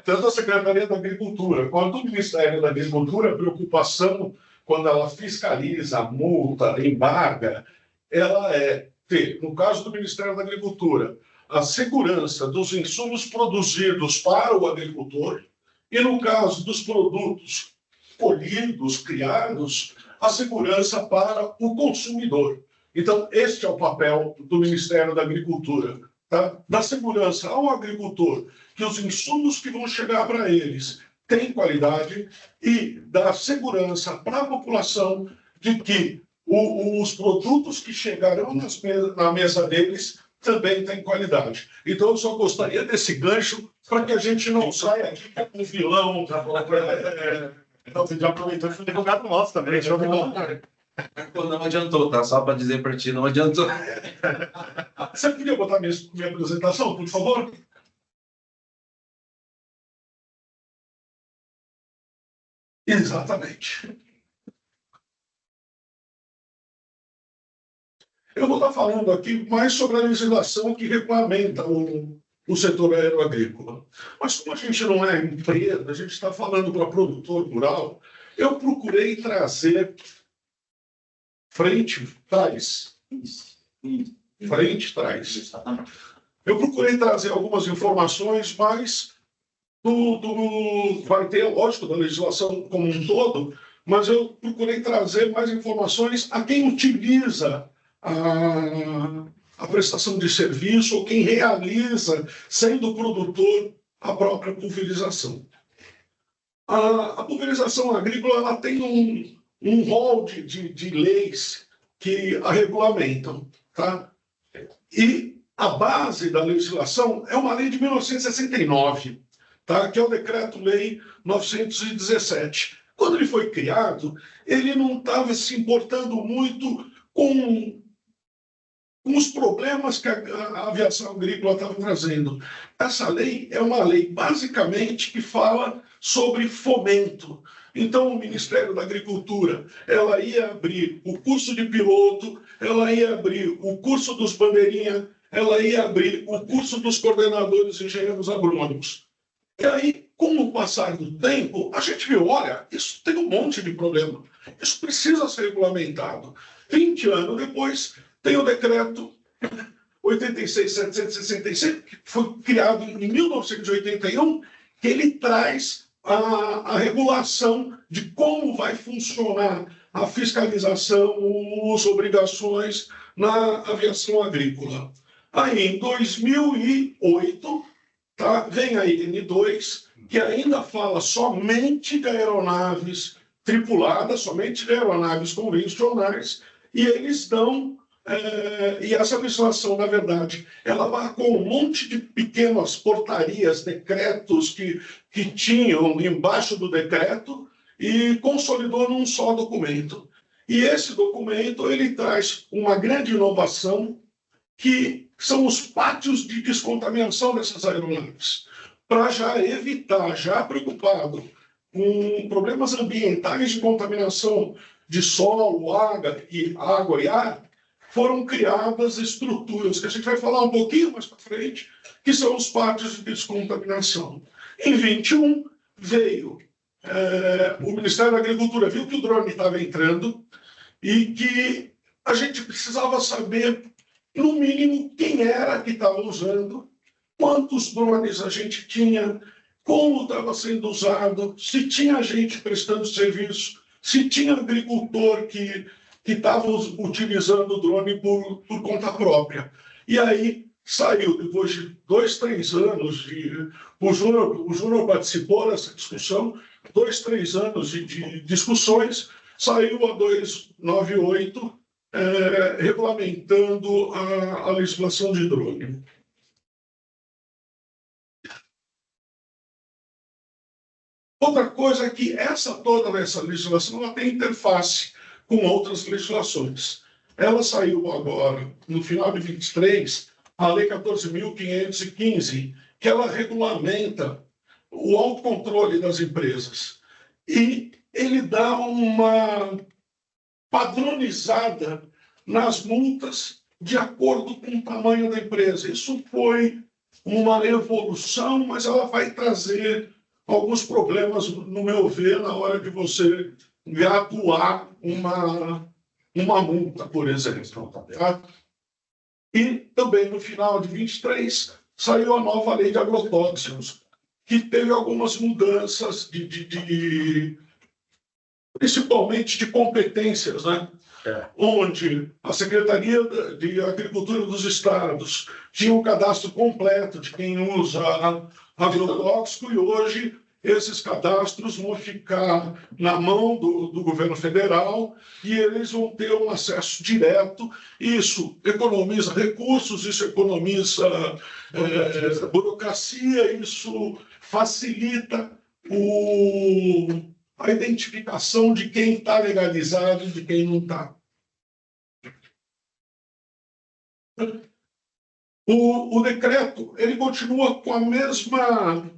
tanto a Secretaria da Agricultura quanto o Ministério da Agricultura, a preocupação, quando ela fiscaliza, multa, embarga, ela é ter, no caso do Ministério da Agricultura, a segurança dos insumos produzidos para o agricultor e, no caso dos produtos colhidos, criados, a segurança para o consumidor. Então, este é o papel do Ministério da Agricultura, tá? Dar segurança ao agricultor que os insumos que vão chegar para eles têm qualidade e dar segurança para a população de que os produtos que chegarão na mesa deles também têm qualidade. Então, eu só gostaria desse gancho para que a gente não saia aqui com um vilão. Então, você já aproveitou e foi divulgado nosso também. Show de bola. Não adiantou, tá? Só para dizer para ti, não adiantou. Você podia botar minha apresentação, por favor? Exatamente. Eu vou estar falando aqui mais sobre a legislação que regulamenta o setor aeroagrícola. Mas como a gente não é empresa, a gente está falando para produtor rural, eu procurei trazer frente, trás. Frente, trás. Eu procurei trazer algumas informações, mas vai ter, lógico, da legislação como um todo, mas eu procurei trazer mais informações a quem utiliza a prestação de serviço ou quem realiza, sendo produtor, a própria pulverização. A pulverização agrícola ela tem um rol de leis que a regulamentam, tá? E a base da legislação é uma lei de 1969, tá? Que é o Decreto-Lei 917. Quando ele foi criado, ele não estava se importando muito com os problemas que a aviação agrícola estava trazendo. Essa lei é uma lei, basicamente, que fala sobre fomento. Então, o Ministério da Agricultura, ela ia abrir o curso de piloto, ela ia abrir o curso dos bandeirinha, ela ia abrir o curso dos coordenadores engenheiros agrônomos. E aí, com o passar do tempo, a gente viu, olha, isso tem um monte de problema. Isso precisa ser regulamentado. 20 anos depois, tem o decreto 86.765, que foi criado em 1981, que ele traz a regulação de como vai funcionar a fiscalização, as obrigações na aviação agrícola. Aí, em 2008, tá, vem a N2, que ainda fala somente de aeronaves tripuladas, somente de aeronaves convencionais, e eles dão, e essa legislação, na verdade, ela marcou um monte de pequenas portarias, decretos que tinham embaixo do decreto e consolidou num só documento. E esse documento, ele traz uma grande inovação, que são os pátios de descontaminação dessas aeronaves, para já evitar, já preocupado com problemas ambientais de contaminação de solo, água e ar, foram criadas estruturas, que a gente vai falar um pouquinho mais para frente, que são os pátios de descontaminação. Em 21, veio o Ministério da Agricultura, viu que o drone estava entrando e que a gente precisava saber, no mínimo, quem era que estava usando, quantos drones a gente tinha, como estava sendo usado, se tinha gente prestando serviço, se tinha agricultor que estava utilizando o drone por conta própria. E aí saiu, depois de 2, 3 anos, o Júnior participou dessa discussão, 2, 3 anos de discussões, saiu a 298, regulamentando a legislação de drone. Outra coisa é que toda essa legislação ela tem interface com outras legislações. Ela saiu agora, no final de 23, a Lei 14.515, que ela regulamenta o autocontrole das empresas. E ele dá uma padronizada nas multas de acordo com o tamanho da empresa. Isso foi uma evolução, mas ela vai trazer alguns problemas, no meu ver, na hora de você graduar uma multa, por exemplo. Tá? E também, no final de 23, saiu a nova lei de agrotóxicos, que teve algumas mudanças, principalmente de competências, né? Onde a Secretaria de Agricultura dos Estados tinha um cadastro completo de quem usa agrotóxico, e hoje esses cadastros vão ficar na mão do governo federal e eles vão ter um acesso direto. Isso economiza recursos, isso economiza burocracia, isso facilita a identificação de quem está legalizado e de quem não está. O decreto, ele continua com a mesma...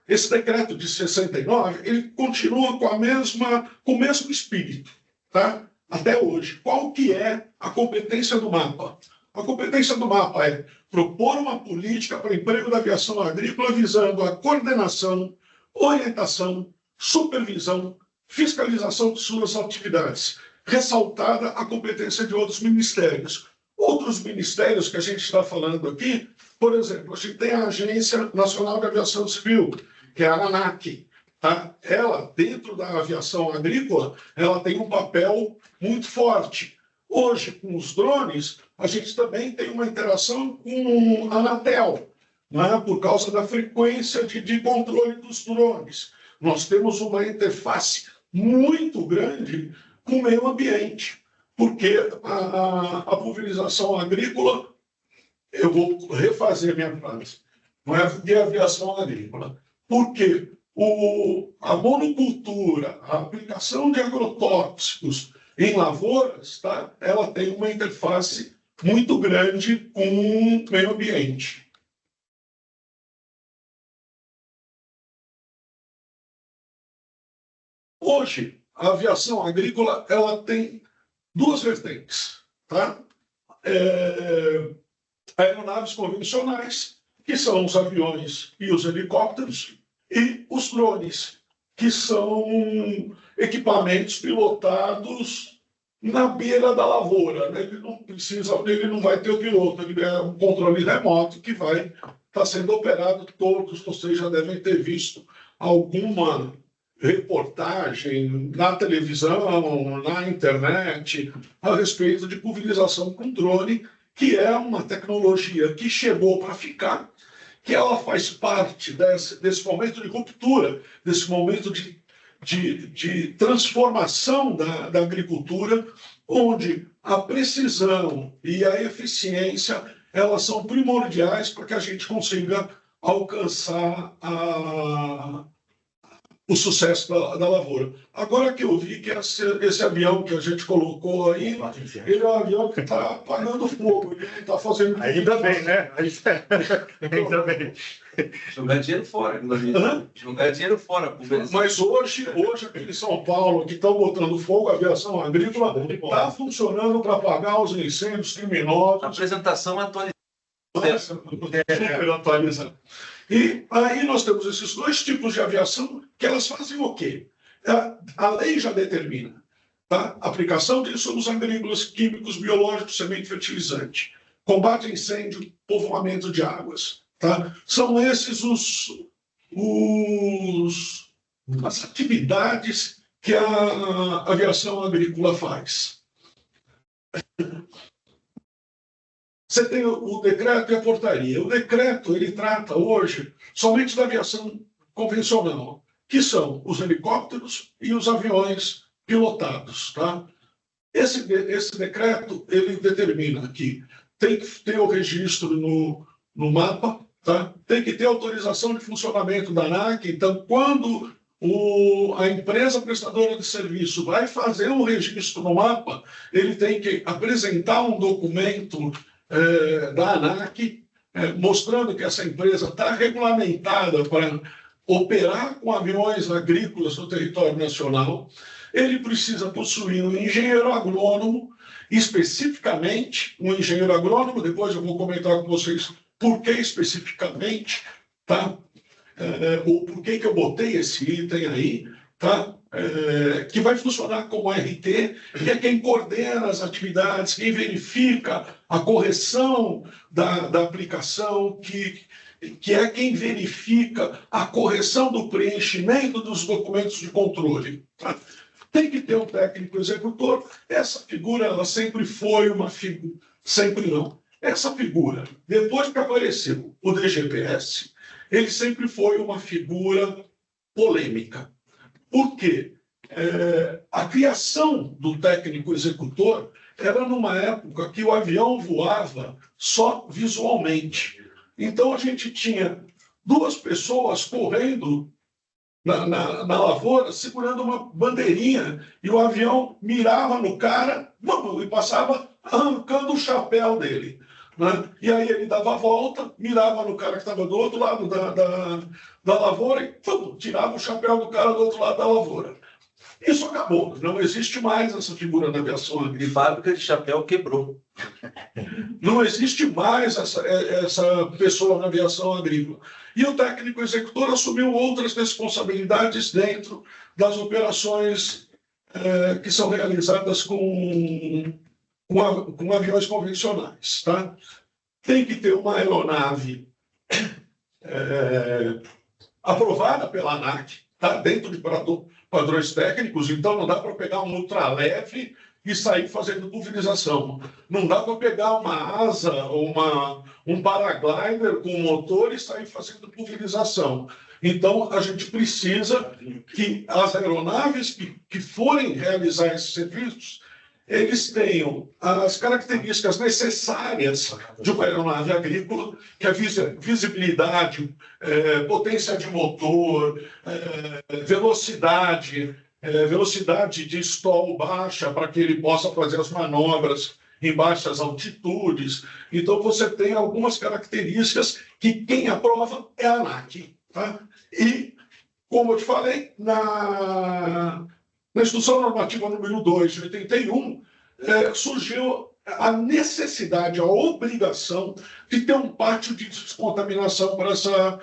Esse decreto de 69, ele continua com o mesmo espírito, tá? Até hoje. Qual que é a competência do MAPA? A competência do MAPA é propor uma política para o emprego da aviação agrícola visando a coordenação, orientação, supervisão, fiscalização de suas atividades, ressaltada a competência de outros ministérios. Outros ministérios que a gente está falando aqui, por exemplo, a gente tem a Agência Nacional de Aviação Civil, que é a ANAC. Tá? Ela, dentro da aviação agrícola, ela tem um papel muito forte. Hoje, com os drones, a gente também tem uma interação com a Anatel, né? Por causa da frequência de controle dos drones. Nós temos uma interface muito grande com o meio ambiente, porque a pulverização agrícola, eu vou refazer minha frase, não é de aviação agrícola, porque a monocultura, a aplicação de agrotóxicos em lavouras, tá? Ela tem uma interface muito grande com o meio ambiente. Hoje, a aviação agrícola ela tem duas vertentes, tá? Aeronaves convencionais, que são os aviões e os helicópteros, e os drones, que são equipamentos pilotados na beira da lavoura, né? Ele não vai ter o piloto, ele é um controle remoto que vai estar sendo operado. Todos vocês já devem ter visto alguma reportagem na televisão, na internet, a respeito de pulverização com drone, que é uma tecnologia que chegou para ficar, que ela faz parte desse momento de ruptura, desse momento de transformação da agricultura, onde a precisão e a eficiência elas são primordiais para que a gente consiga alcançar o sucesso da lavoura. Agora que eu vi que esse avião que a gente colocou aí, ele é um avião que está apagando fogo, ele não está fazendo... Ainda bem, né? Ainda bem. Jogar dinheiro fora. Jogar dinheiro fora. Mas hoje aqui em São Paulo, que estão botando fogo, a aviação agrícola está funcionando para apagar os incêndios criminosos. A apresentação atualizada. Super atualizada. E aí nós temos esses dois tipos de aviação que elas fazem o quê? A lei já determina, tá? Aplicação de insumos agrícolas, químicos, biológicos, semente fertilizante, combate a incêndio, povoamento de águas. Tá? São esses as atividades que a aviação agrícola faz. Você tem o decreto e a portaria. O decreto ele trata hoje somente da aviação convencional, que são os helicópteros e os aviões pilotados. Tá? Esse decreto ele determina que tem que ter o registro no MAPA, tá? Tem que ter autorização de funcionamento da ANAC. Então, quando a empresa prestadora de serviço vai fazer um registro no MAPA, ele tem que apresentar um documento da ANAC, mostrando que essa empresa está regulamentada para operar com aviões agrícolas no território nacional. Ele precisa possuir um engenheiro agrônomo, especificamente um engenheiro agrônomo, depois eu vou comentar com vocês por que especificamente, tá? ou por que eu botei esse item aí, tá? Que vai funcionar como RT, que é quem coordena as atividades, quem verifica a correção da aplicação, que é quem verifica a correção do preenchimento dos documentos de controle. Tá? Tem que ter um técnico executor. Essa figura, ela sempre foi uma figura, sempre não. Essa figura, depois que apareceu o DGPS, ele sempre foi uma figura polêmica. Por quê? A criação do técnico executor era numa época que o avião voava só visualmente. Então, a gente tinha duas pessoas correndo na lavoura, segurando uma bandeirinha, e o avião mirava no cara e passava arrancando o chapéu dele. Né? E aí ele dava a volta, mirava no cara que estava do outro lado da lavoura e tirava o chapéu do cara do outro lado da lavoura. Isso acabou, não existe mais essa figura na aviação agrícola. De fábrica de chapéu quebrou. Não existe mais essa pessoa na aviação agrícola. E o técnico executor assumiu outras responsabilidades dentro das operações que são realizadas com aviões convencionais. Tá? Tem que ter uma aeronave aprovada pela ANAC, tá? Dentro de padrões técnicos, então não dá para pegar um ultraleve e sair fazendo pulverização. Não dá para pegar uma asa ou um paraglider com motor e sair fazendo pulverização. Então, a gente precisa que as aeronaves que forem realizar esses serviços, eles tenham as características necessárias de uma aeronave agrícola, que é visibilidade, potência de motor, velocidade de stall baixa, para que ele possa fazer as manobras em baixas altitudes. Então, você tem algumas características que quem aprova é a ANAC. Tá? E, como eu te falei, na Instrução Normativa número 2 de 81, surgiu a necessidade, a obrigação de ter um pátio de descontaminação para essa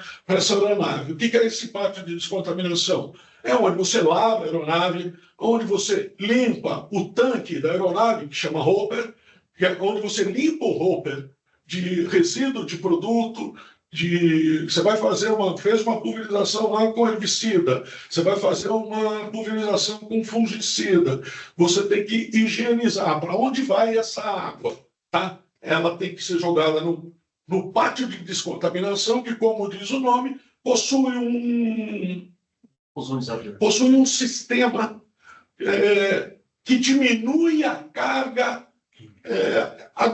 aeronave. O que é esse pátio de descontaminação? É onde você lava a aeronave, onde você limpa o tanque da aeronave, que chama hopper, que é onde você limpa o hopper de resíduo de produto, você vai fez uma pulverização lá com herbicida, você vai fazer uma pulverização com fungicida, você tem que higienizar. Para onde vai essa água? Tá? Ela tem que ser jogada no pátio de descontaminação, que, como diz o nome, possui um sistema que diminui a carga, a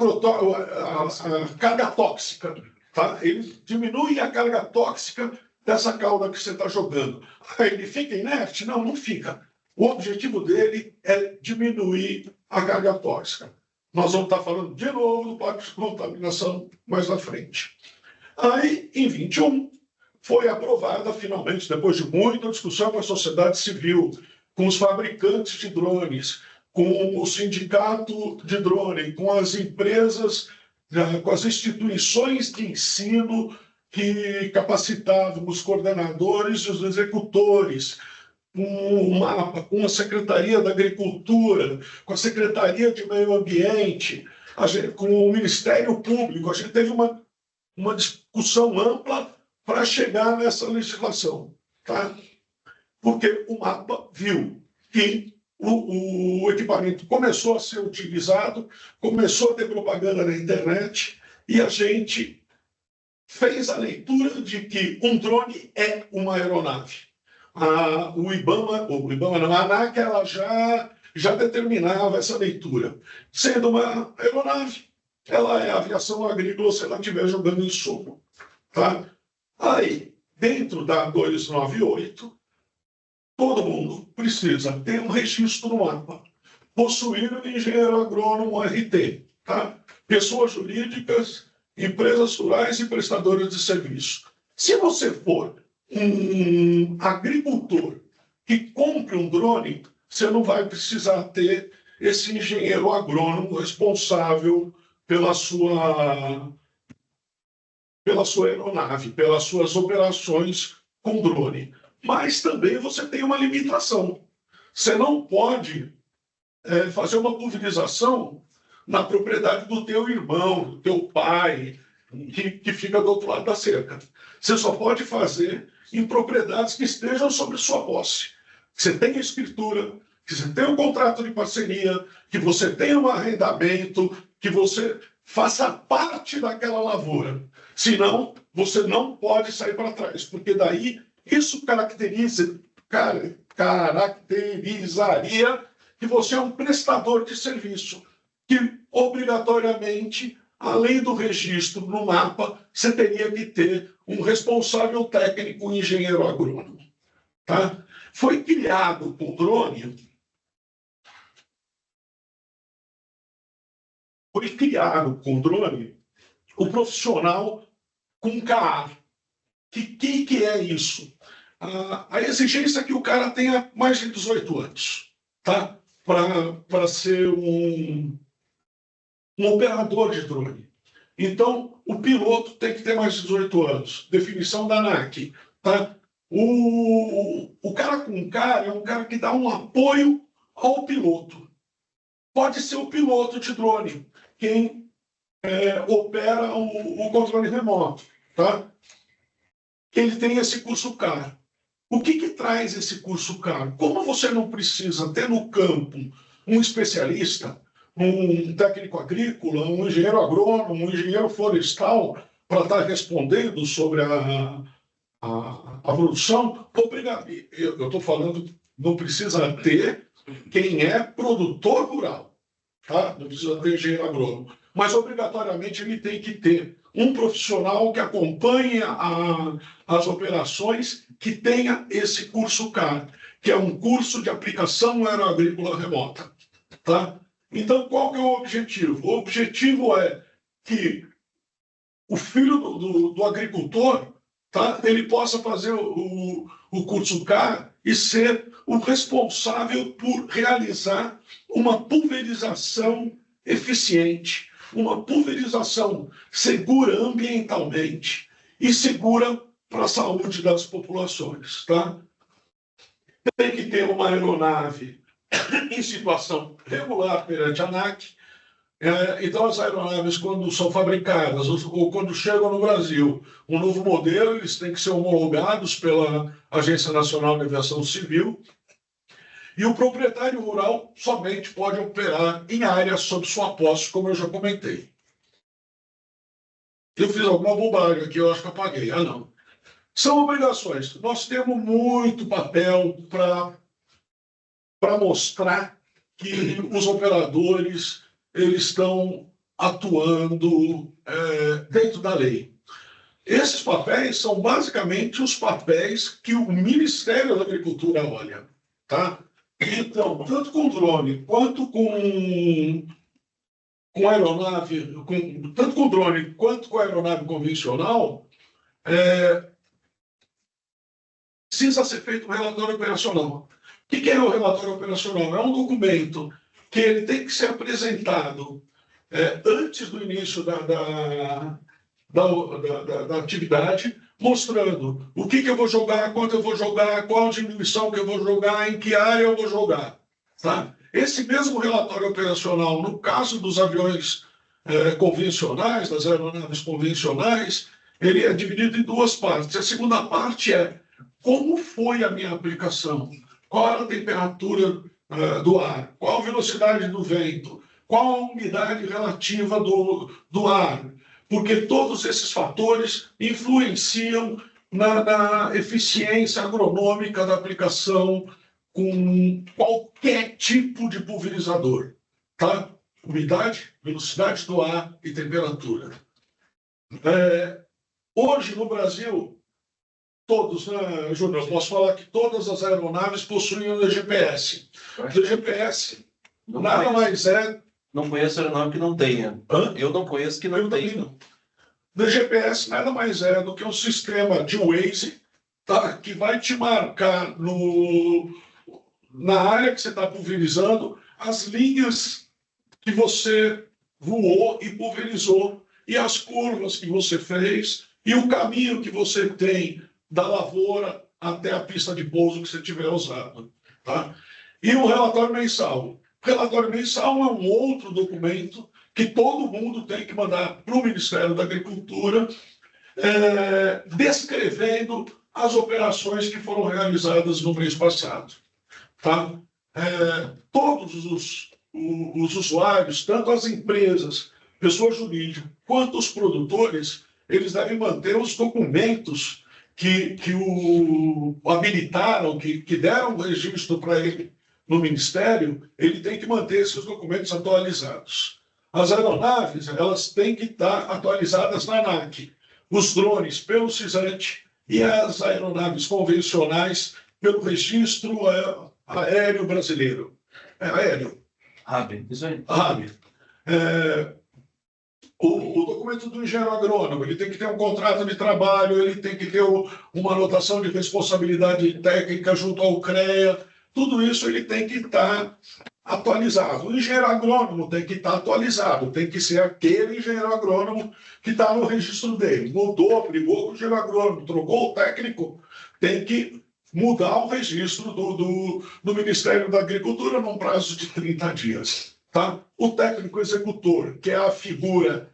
carga tóxica. Tá? Ele diminui a carga tóxica dessa cauda que você está jogando. Ele fica inerte? Não, não fica. O objetivo dele é diminuir a carga tóxica. Nós vamos estar falando de novo do pátio de contaminação mais à frente. Aí, em 21, foi aprovada, finalmente, depois de muita discussão com a sociedade civil, com os fabricantes de drones, com o sindicato de drone, com as empresas, com as instituições de ensino que capacitavam os coordenadores e os executores, com o MAPA, com a Secretaria da Agricultura, com a Secretaria de Meio Ambiente, com o Ministério Público. A gente teve uma discussão ampla para chegar nessa legislação. Tá? Porque o MAPA viu que o equipamento começou a ser utilizado, começou a ter propaganda na internet, e a gente fez a leitura de que um drone é uma aeronave. O IBAMA não, a ANAC, ela já determinava essa leitura. Sendo uma aeronave, ela é aviação agrícola se ela estiver jogando em solo. Tá? Aí, dentro da 298, todo mundo precisa ter um registro no MAPA, possuir um engenheiro agrônomo RT, tá? Pessoas jurídicas, empresas rurais e prestadores de serviço. Se você for um agricultor que compre um drone, você não vai precisar ter esse engenheiro agrônomo responsável pela sua aeronave, pelas suas operações com drone. Mas também você tem uma limitação. Você não pode fazer uma pulverização na propriedade do teu irmão, do teu pai, que fica do outro lado da cerca. Você só pode fazer em propriedades que estejam sobre sua posse. Que você tenha escritura, que você tenha um contrato de parceria, que você tenha um arrendamento, que você faça parte daquela lavoura. Senão, você não pode sair para trás, porque daí isso caracterizaria que você é um prestador de serviço, que obrigatoriamente, além do registro no mapa, você teria que ter um responsável técnico, um engenheiro agrônomo. Tá? Foi criado com drone. Foi criado com drone o profissional com CAR. Que é isso? A exigência é que o cara tenha mais de 18 anos, tá? Para ser um operador de drone. Então, o piloto tem que ter mais de 18 anos. Definição da ANAC. Tá? O cara com CAR é um cara que dá um apoio ao piloto. Pode ser o piloto de drone, quem opera o controle remoto. Tá? Ele tem esse curso CAR. O que traz esse curso CAR? Como você não precisa ter no campo um especialista, um técnico agrícola, um engenheiro agrônomo, um engenheiro florestal, para estar respondendo sobre a produção, eu estou falando, não precisa ter quem é produtor rural, tá? Não precisa ter engenheiro agrônomo, mas obrigatoriamente ele tem que ter um profissional que acompanhe as operações, que tenha esse curso CAR, que é um curso de aplicação aeroagrícola remota. Tá? Então, qual que é o objetivo? O objetivo é que o filho do agricultor, tá, ele possa fazer o curso CAR e ser o responsável por realizar uma pulverização eficiente, uma pulverização segura ambientalmente e segura para a saúde das populações. Tá? Tem que ter uma aeronave em situação regular perante a ANAC. Então, as aeronaves, quando são fabricadas ou quando chegam no Brasil, um novo modelo, eles têm que ser homologados pela Agência Nacional de Aviação Civil. E o proprietário rural somente pode operar em área sob sua posse, como eu já comentei. Eu fiz alguma bobagem aqui, eu acho que apaguei. Ah, não. São obrigações. Nós temos muito papel para mostrar que os operadores eles estão atuando dentro da lei. Esses papéis são basicamente os papéis que o Ministério da Agricultura olha. Tá? Então, tanto com drone quanto com aeronave, tanto com drone quanto com aeronave convencional, precisa ser feito um relatório operacional. O que é o relatório operacional? É um documento que ele tem que ser apresentado antes do início da atividade, mostrando o que eu vou jogar, quanto eu vou jogar, qual diminuição que eu vou jogar, em que área eu vou jogar. Tá? Esse mesmo relatório operacional, no caso dos aviões convencionais, das aeronaves convencionais, ele é dividido em duas partes. A segunda parte é como foi a minha aplicação, qual era a temperatura do ar, qual a velocidade do vento, qual a umidade relativa do ar, porque todos esses fatores influenciam na eficiência agronômica da aplicação com qualquer tipo de pulverizador, tá? Umidade, velocidade do ar e temperatura. Hoje, no Brasil, todos, né, Júnior, eu posso falar que todas as aeronaves possuem o DGPS. O DGPS nada mais é... Não conheço aeronave que não tenha. Hã? Eu não conheço que não tenha. O DGPS nada mais é do que um sistema de Waze, tá, que vai te marcar na área que você está pulverizando as linhas que você voou e pulverizou, e as curvas que você fez, e o caminho que você tem da lavoura até a pista de pouso que você tiver usado. Tá? E o relatório mensal. O relatório mensal é um outro documento que todo mundo tem que mandar para o Ministério da Agricultura, descrevendo as operações que foram realizadas no mês passado. Tá? Todos os usuários, tanto as empresas, pessoas jurídicas, quanto os produtores, eles devem manter os documentos que o habilitaram, que deram registro para ele no Ministério, ele tem que manter esses documentos atualizados. As aeronaves, elas têm que estar atualizadas na ANAC. Os drones pelo CISAT e as aeronaves convencionais pelo Registro Aéreo Brasileiro. Aéreo. RAB, isso aí. RAB. O documento do engenheiro agrônomo, ele tem que ter um contrato de trabalho, ele tem que ter uma anotação de responsabilidade técnica junto ao CREA, tudo isso ele tem que estar atualizado. O engenheiro agrônomo tem que estar atualizado, tem que ser aquele engenheiro agrônomo que está no registro dele. Mudou, brigou com o engenheiro agrônomo, trocou o técnico, tem que mudar o registro do Ministério da Agricultura num prazo de 30 dias. Tá? O técnico executor, que é a figura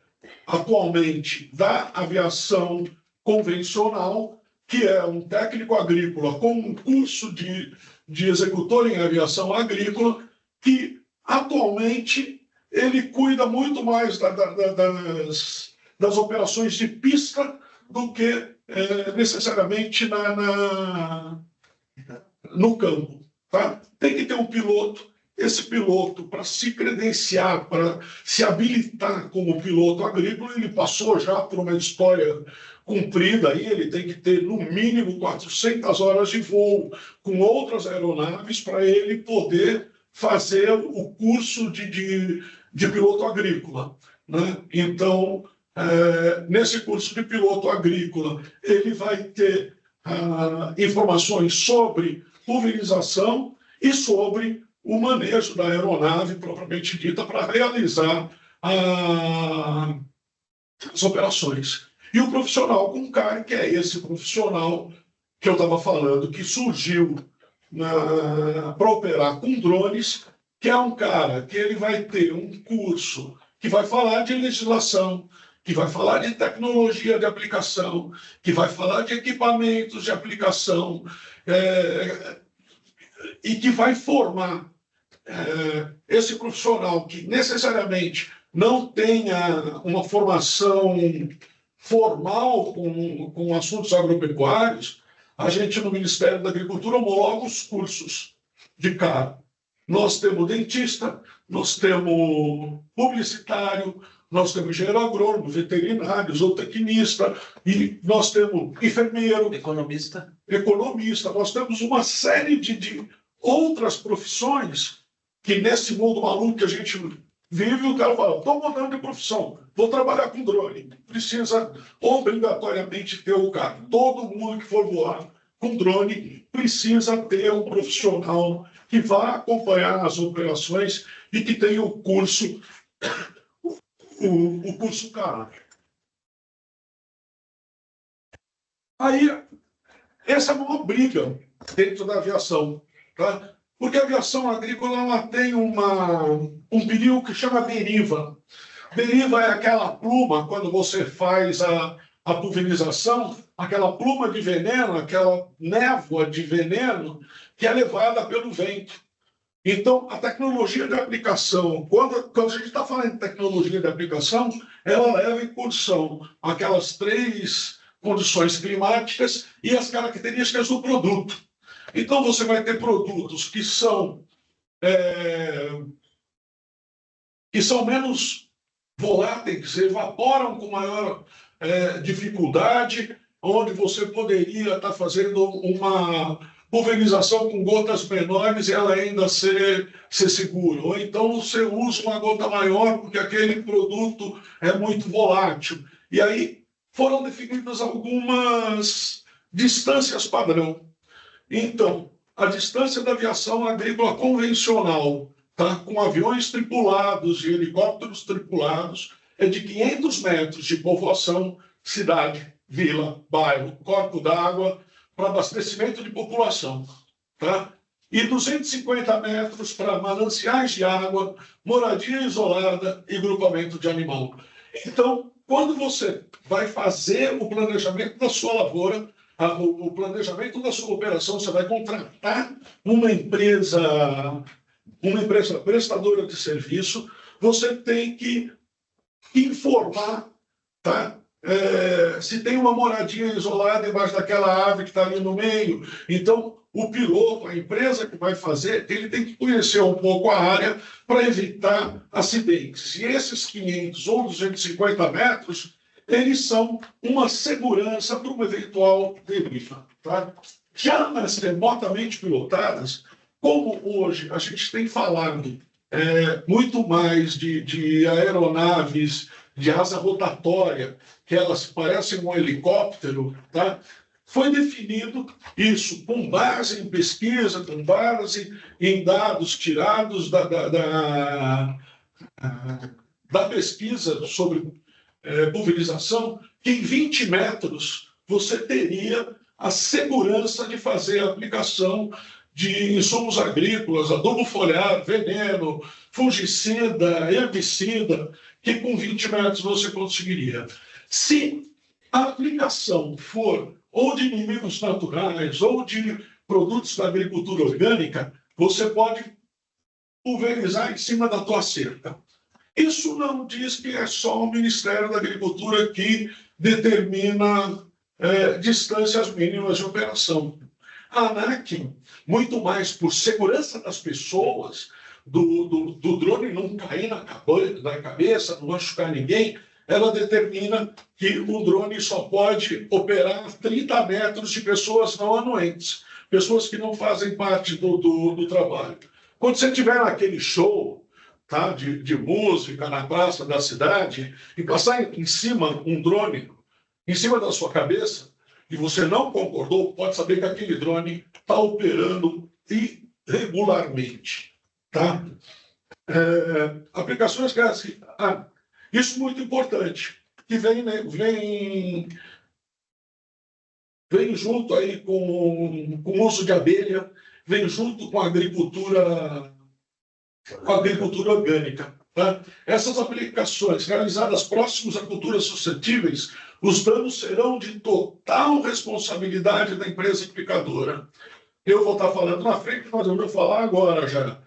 atualmente da aviação convencional, que é um técnico agrícola com um curso de executor em aviação agrícola, que atualmente ele cuida muito mais das operações de pista do que necessariamente no campo. Tá? Tem que ter um piloto. Esse piloto, para se credenciar, para se habilitar como piloto agrícola, ele passou já por uma história cumprida, aí ele tem que ter no mínimo 400 horas de voo com outras aeronaves para ele poder fazer o curso de piloto agrícola. Né? Então, nesse curso de piloto agrícola, ele vai ter informações sobre pulverização e sobre o manejo da aeronave propriamente dita para realizar as operações. E o profissional com CAR, que é esse profissional que eu estava falando, que surgiu para operar com drones, que é um cara que ele vai ter um curso que vai falar de legislação, que vai falar de tecnologia de aplicação, que vai falar de equipamentos de aplicação, e que vai formar esse profissional que necessariamente não tenha uma formação formal com assuntos agropecuários. A gente, no Ministério da Agricultura, homologa os cursos de CAR. Nós temos dentista, nós temos publicitário, nós temos engenheiro agrônomo, veterinário, zootecnista, e nós temos enfermeiro, Economista. Nós temos uma série de outras profissões que nesse mundo maluco que a gente vive, o cara fala, estou mudando de profissão, vou trabalhar com drone. Precisa obrigatoriamente ter o cara. Todo mundo que for voar com drone precisa ter um profissional que vá acompanhar as operações e que tenha o curso CAR. Aí, essa é uma briga dentro da aviação, tá? Porque a aviação agrícola ela tem um perigo que chama deriva. Deriva é aquela pluma, quando você faz a pulverização, aquela pluma de veneno, aquela névoa de veneno que é levada pelo vento. Então, a tecnologia de aplicação, quando a gente está falando de tecnologia de aplicação, ela leva em condição aquelas 3 condições climáticas e as características do produto. Então, você vai ter produtos que são menos voláteis, evaporam com maior dificuldade, onde você poderia estar fazendo uma pulverização com gotas menores e ela ainda ser segura. Ou então você usa uma gota maior porque aquele produto é muito volátil. E aí foram definidas algumas distâncias padrão. Então, a distância da aviação agrícola convencional, tá, com aviões tripulados e helicópteros tripulados, é de 500 metros de povoação, cidade, vila, bairro, corpo d'água para abastecimento de população, tá? E 250 metros para mananciais de água, moradia isolada e grupamento de animal. Então, quando você vai fazer o planejamento da sua lavoura, o planejamento da sua operação, você vai contratar uma empresa prestadora de serviço, você tem que informar, tá? Se tem uma moradia isolada embaixo daquela árvore que está ali no meio. Então, o piloto, a empresa que vai fazer, ele tem que conhecer um pouco a área para evitar acidentes. E esses 500 ou 250 metros, eles são uma segurança para uma eventual deriva. Tá? Já nas remotamente pilotadas, como hoje a gente tem falado muito mais de aeronaves de asa rotatória, que elas parecem um helicóptero, tá? Foi definido isso com base em pesquisa, com base em dados tirados da pesquisa sobre pulverização, que em 20 metros você teria a segurança de fazer a aplicação de insumos agrícolas, adubo foliar, veneno, fungicida, herbicida, que com 20 metros você conseguiria. Se a aplicação for ou de inimigos naturais ou de produtos da agricultura orgânica, você pode pulverizar em cima da tua cerca. Isso não diz que é só o Ministério da Agricultura que determina distâncias mínimas de operação. A ANAC, muito mais por segurança das pessoas, do drone não cair na cabeça, não machucar ninguém, ela determina que o drone só pode operar a 30 metros de pessoas não anuentes, pessoas que não fazem parte do trabalho. Quando você estiver naquele show, tá, de música na praça da cidade, e passar em cima um drone, em cima da sua cabeça, e você não concordou, pode saber que aquele drone está operando irregularmente. Tá? Aplicações que isso muito importante, que vem junto aí com o uso de abelha, vem junto com a agricultura orgânica. Tá? Essas aplicações realizadas próximas a culturas suscetíveis, os danos serão de total responsabilidade da empresa aplicadora. Eu vou estar falando na frente, mas eu vou falar agora já.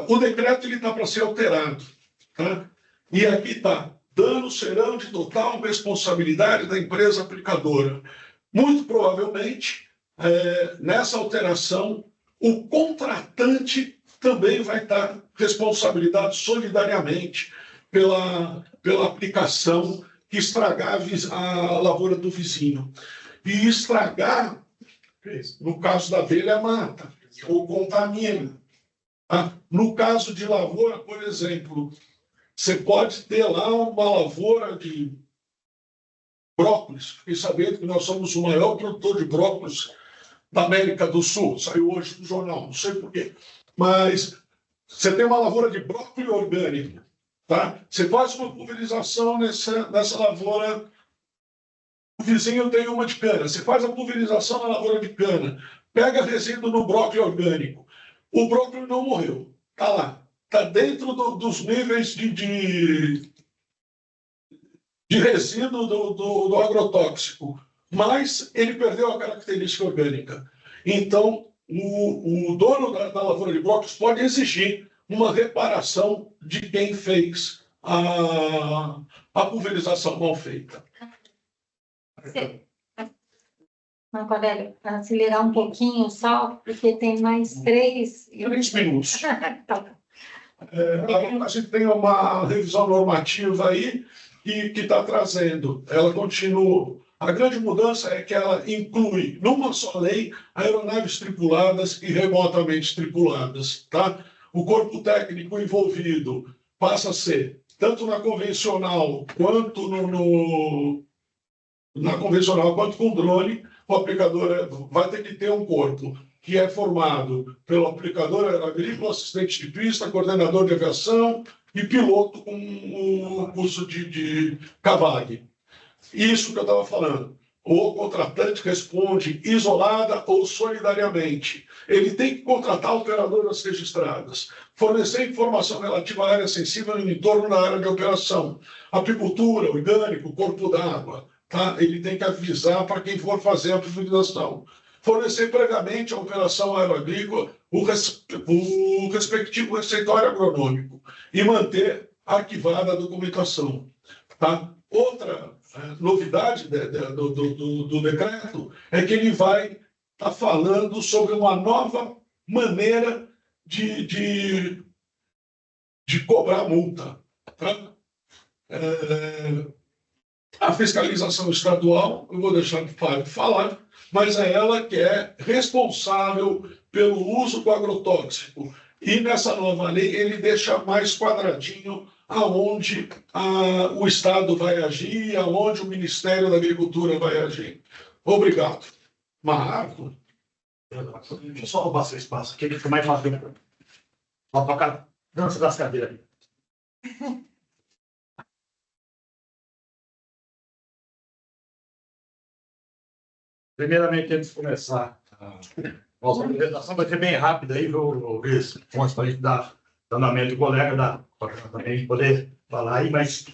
O decreto está para ser alterado. Tá? E aqui está: danos serão de total responsabilidade da empresa aplicadora. Muito provavelmente, nessa alteração, o contratante também vai estar responsabilizado solidariamente pela aplicação que estragar a lavoura do vizinho. E estragar, no caso da abelha, mata ou contamina. Tá? No caso de lavoura, por exemplo, você pode ter lá uma lavoura de brócolis. Fiquei sabendo que nós somos o maior produtor de brócolis da América do Sul. Saiu hoje no jornal, não sei porquê. Mas você tem uma lavoura de brócolis orgânico. Tá? Você faz uma pulverização nessa lavoura, o vizinho tem uma de cana. Você faz a pulverização na lavoura de cana, pega resíduo no brócolis orgânico. O brócolis não morreu. Está lá. Está dentro dos níveis de resíduo do agrotóxico, mas ele perdeu a característica orgânica. Então, o dono da lavoura de brócolis pode exigir uma reparação de quem fez a pulverização mal feita. Marco Aurélio, acelerar um pouquinho só, porque tem mais 3 minutos. Tá. A gente tem uma revisão normativa aí que está trazendo. Ela continua. A grande mudança é que ela inclui, numa só lei, aeronaves tripuladas e remotamente tripuladas. Tá? O corpo técnico envolvido passa a ser, tanto na convencional quanto na convencional quanto com drone, o aplicador vai ter que ter um corpo que é formado pelo aplicador agrícola, assistente de pista, coordenador de aviação e piloto com o curso de CAVAG. Isso que eu estava falando. O contratante responde isolada ou solidariamente. Ele tem que contratar operadoras registradas, fornecer informação relativa à área sensível no entorno da área de operação, apicultura, orgânico, corpo d'água. Tá? Ele tem que avisar para quem for fazer a pulverização. Fornecer previamente à operação aeroagrícola o respectivo receituário agronômico e manter arquivada a documentação. Tá? Outra novidade do decreto é que ele vai estar falando sobre uma nova maneira de cobrar multa. Tá? A fiscalização estadual, eu vou deixar o Fábio falar, mas é ela que é responsável pelo uso do agrotóxico. E nessa nova lei ele deixa mais quadradinho aonde o Estado vai agir, aonde o Ministério da Agricultura vai agir. Obrigado. Marco. Deixa eu só roubar seu espaço aqui, que fica mais fácil. Só tocar dança das cadeiras. Primeiramente, antes de começar, a nossa apresentação vai ser bem rápida aí, viu, Luiz? Para a gente dar andamento do colega, para também poder falar aí, mas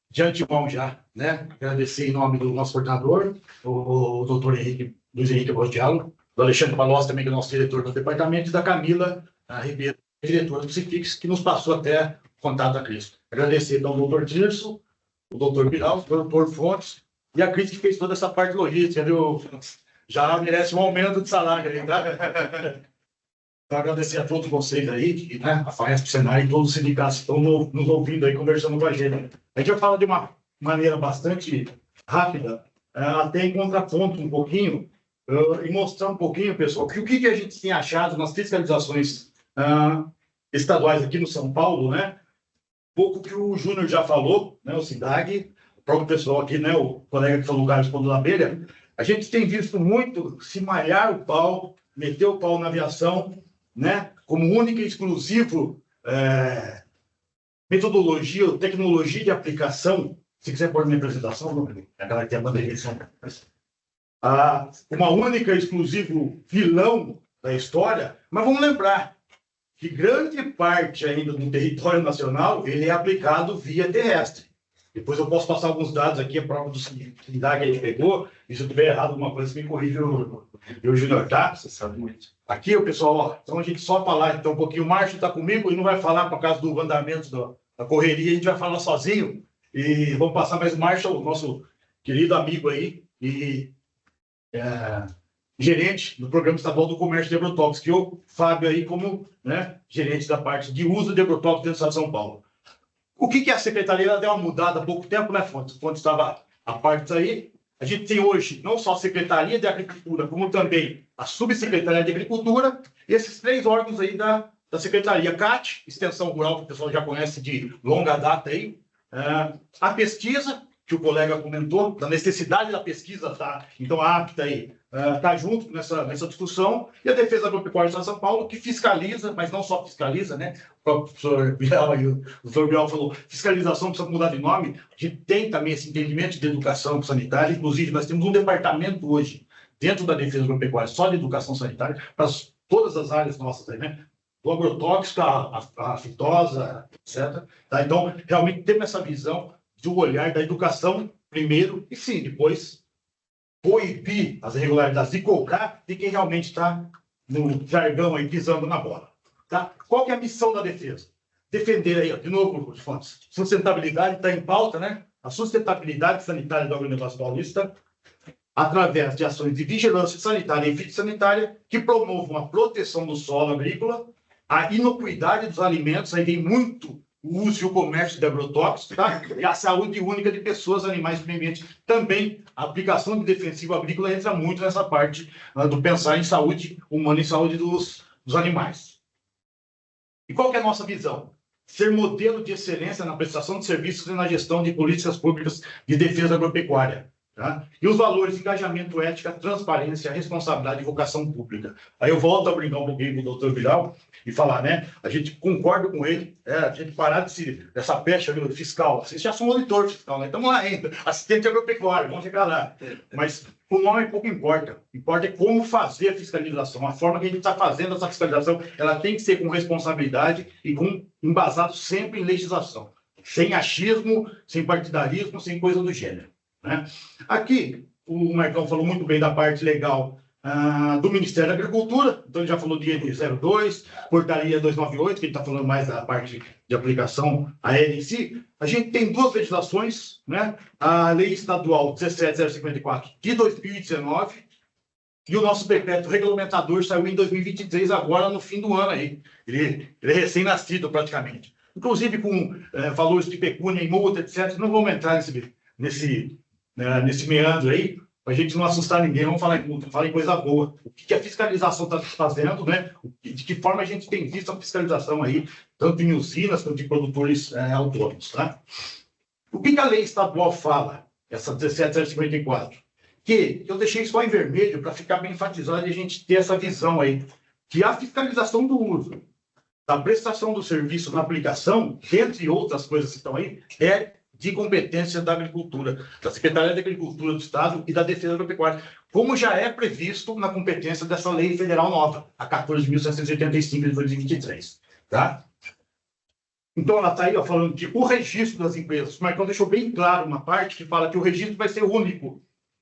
de antemão já, né? Agradecer em nome do nosso coordenador, o doutor Luiz Henrique Bostialo, do Alexandre Palocci também, que é nosso diretor do departamento, e da Camila Ribeiro, diretora do Cifix, que nos passou até o contato da Cris. Agradecer então ao doutor Tirso, o doutor Biral, o doutor Fontes, e a Cris que fez toda essa parte logística, viu? Já merece um aumento de salário aí, tá? Então, agradecer a todos vocês aí, né? A FAESP, o Senai e todos os sindicatos que estão nos ouvindo aí, conversando com a gente. A gente vai falar de uma maneira bastante rápida, até em contraponto um pouquinho, e mostrar um pouquinho, pessoal, que o que a gente tem achado nas fiscalizações estaduais aqui no São Paulo, né? Pouco que o Júnior já falou, né? O SINDAG, o próprio pessoal aqui, né? O colega que falou o Carlos Ponto da Abelha, a gente tem visto muito se malhar o pau, meter o pau na aviação, né? Como única e exclusivo metodologia ou tecnologia de aplicação. Se quiser pôr minha apresentação, aquela que tem a bandeirinha. Uma única e exclusivo vilão da história, mas vamos lembrar que grande parte ainda do território nacional ele é aplicado via terrestre. Depois eu posso passar alguns dados aqui, a prova do SINDAG que a gente pegou, e se eu estiver errado alguma coisa, me corrija o Júnior, tá? Você sabe muito. Aqui, o pessoal, ó, então a gente só falar então um pouquinho, o Márcio está comigo e não vai falar por causa do andamento da correria, a gente vai falar sozinho, e vamos passar mais o Márcio, o nosso querido amigo aí, e gerente do Programa Estadual do Comércio de Agrotóxicos, que o Fábio aí como, né, gerente da parte de uso de agrotóxicos dentro do Estado de São Paulo. O que é a secretaria? Ela deu uma mudada há pouco tempo, né, Fontes? Quando estava a parte aí, a gente tem hoje não só a Secretaria de Agricultura, como também a Subsecretaria de Agricultura, e esses três órgãos aí da Secretaria CAT, Extensão Rural, que o pessoal já conhece de longa data aí, a pesquisa, que o colega comentou, da necessidade da pesquisa tá, então a APTA aí está junto nessa discussão, e a Defesa Agropecuária de São Paulo, que fiscaliza, mas não só fiscaliza, né? O professor Bial e o doutor Bial falou, fiscalização precisa mudar de nome, a gente tem também esse entendimento de educação sanitária, inclusive nós temos um departamento hoje, dentro da Defesa Agropecuária, só de educação sanitária, para todas as áreas nossas aí, né? Do agrotóxico, a fitosa, etc. Tá? Então, realmente temos essa visão do olhar da educação primeiro, e sim, depois proibir as irregularidades e cobrar de quem realmente está no jargão aí pisando na bola. Tá? Qual que é a missão da defesa? Defender aí, ó, de novo, Fontes, sustentabilidade está em pauta, né? A sustentabilidade sanitária do agronegócio paulista, através de ações de vigilância sanitária e fitossanitária que promovam a proteção do solo agrícola, a inocuidade dos alimentos, aí tem muito o uso e o comércio de agrotóxicos, tá? E a saúde única de pessoas, animais e meio ambiente. Também a aplicação de defensivo agrícola entra muito nessa parte do pensar em saúde humana e saúde dos animais. E qual que é a nossa visão? Ser modelo de excelência na prestação de serviços e na gestão de políticas públicas de defesa agropecuária. Tá? E os valores de engajamento, ética, transparência, responsabilidade e vocação pública. Aí eu volto a brincar um pouquinho com o doutor Vidal e falar, né? A gente concorda com ele, a gente parar dessa pecha fiscal. Vocês já são auditor fiscal, né? Estamos lá ainda. Assistente agropecuário, vamos chegar lá. Mas o nome pouco importa. Importa é como fazer a fiscalização. A forma que a gente está fazendo essa fiscalização, ela tem que ser com responsabilidade e embasado sempre em legislação. Sem achismo, sem partidarismo, sem coisa do gênero. Né? Aqui, o Marcão falou muito bem da parte legal do Ministério da Agricultura, então ele já falou de IN 02, Portaria 298, que ele está falando mais da parte de aplicação aérea em si. A gente tem duas legislações, né? A Lei Estadual 17054 de 2019 e o nosso decreto regulamentador saiu em 2023, agora no fim do ano aí. Ele é recém-nascido praticamente. Inclusive com valores de pecúnia e multa, etc. Não vamos entrar nesse meandro aí, para a gente não assustar ninguém, vamos falar em coisa boa. O que a fiscalização está fazendo, né? De que forma a gente tem visto a fiscalização aí, tanto em usinas quanto em produtores autônomos, tá? O que a lei estadual fala, essa 17054? Que eu deixei só em vermelho para ficar bem enfatizado e a gente ter essa visão aí, que a fiscalização do uso, da prestação do serviço na aplicação, dentre outras coisas que estão aí, é de competência da Agricultura, da Secretaria da Agricultura do Estado e da Defesa Agropecuária, como já é previsto na competência dessa lei federal nova, a 14.785 de 2023. Tá? Então, ela está aí falando que o registro das empresas, o Marcão deixou bem claro uma parte que fala que o registro vai ser único.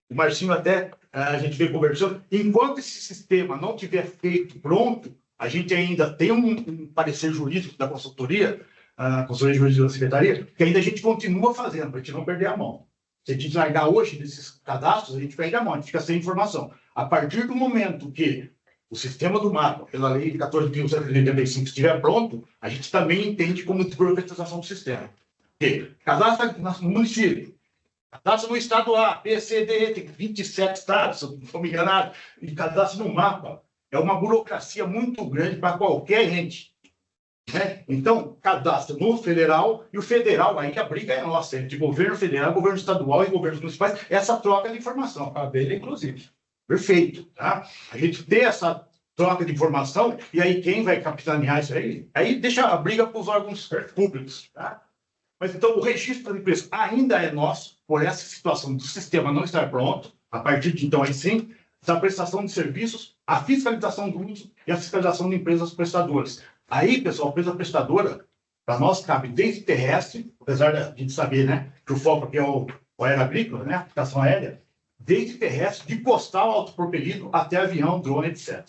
O Marcinho até, a gente veio conversando, enquanto esse sistema não tiver feito pronto, a gente ainda tem um parecer jurídico da consultoria, a consultoria jurídica da Secretaria, que ainda a gente continua fazendo, para a gente não perder a mão. Se a gente largar hoje desses cadastros, a gente perde a mão, a gente fica sem informação. A partir do momento que o sistema do mapa, pela lei 14.185, estiver pronto, a gente também entende como desburocratização do sistema. Porque cadastra no município, cadastra no estado A, B, C, D, E, tem 27 estados, se eu não estou me enganado, e cadastra no mapa. É uma burocracia muito grande para qualquer ente. Né? Então, cadastra no federal, e o federal, aí a briga é nossa, é de governo federal, governo estadual e governos municipais, essa troca de informação. A dele, inclusive. Perfeito. Tá? A gente tem essa troca de informação, e aí quem vai capitanear isso aí? Aí deixa a briga para os órgãos públicos. Tá? Mas então, o registro das empresas ainda é nosso, por essa situação do sistema não estar pronto, a partir de então, aí sim, da prestação de serviços, a fiscalização do uso e a fiscalização de empresas prestadoras. Aí, pessoal, a empresa prestadora, para nós, cabe desde terrestre, apesar de a gente saber, né, que o foco aqui é o aeroagrícola, né, a aplicação aérea, desde terrestre, de postal, autopropelido, até avião, drone, etc.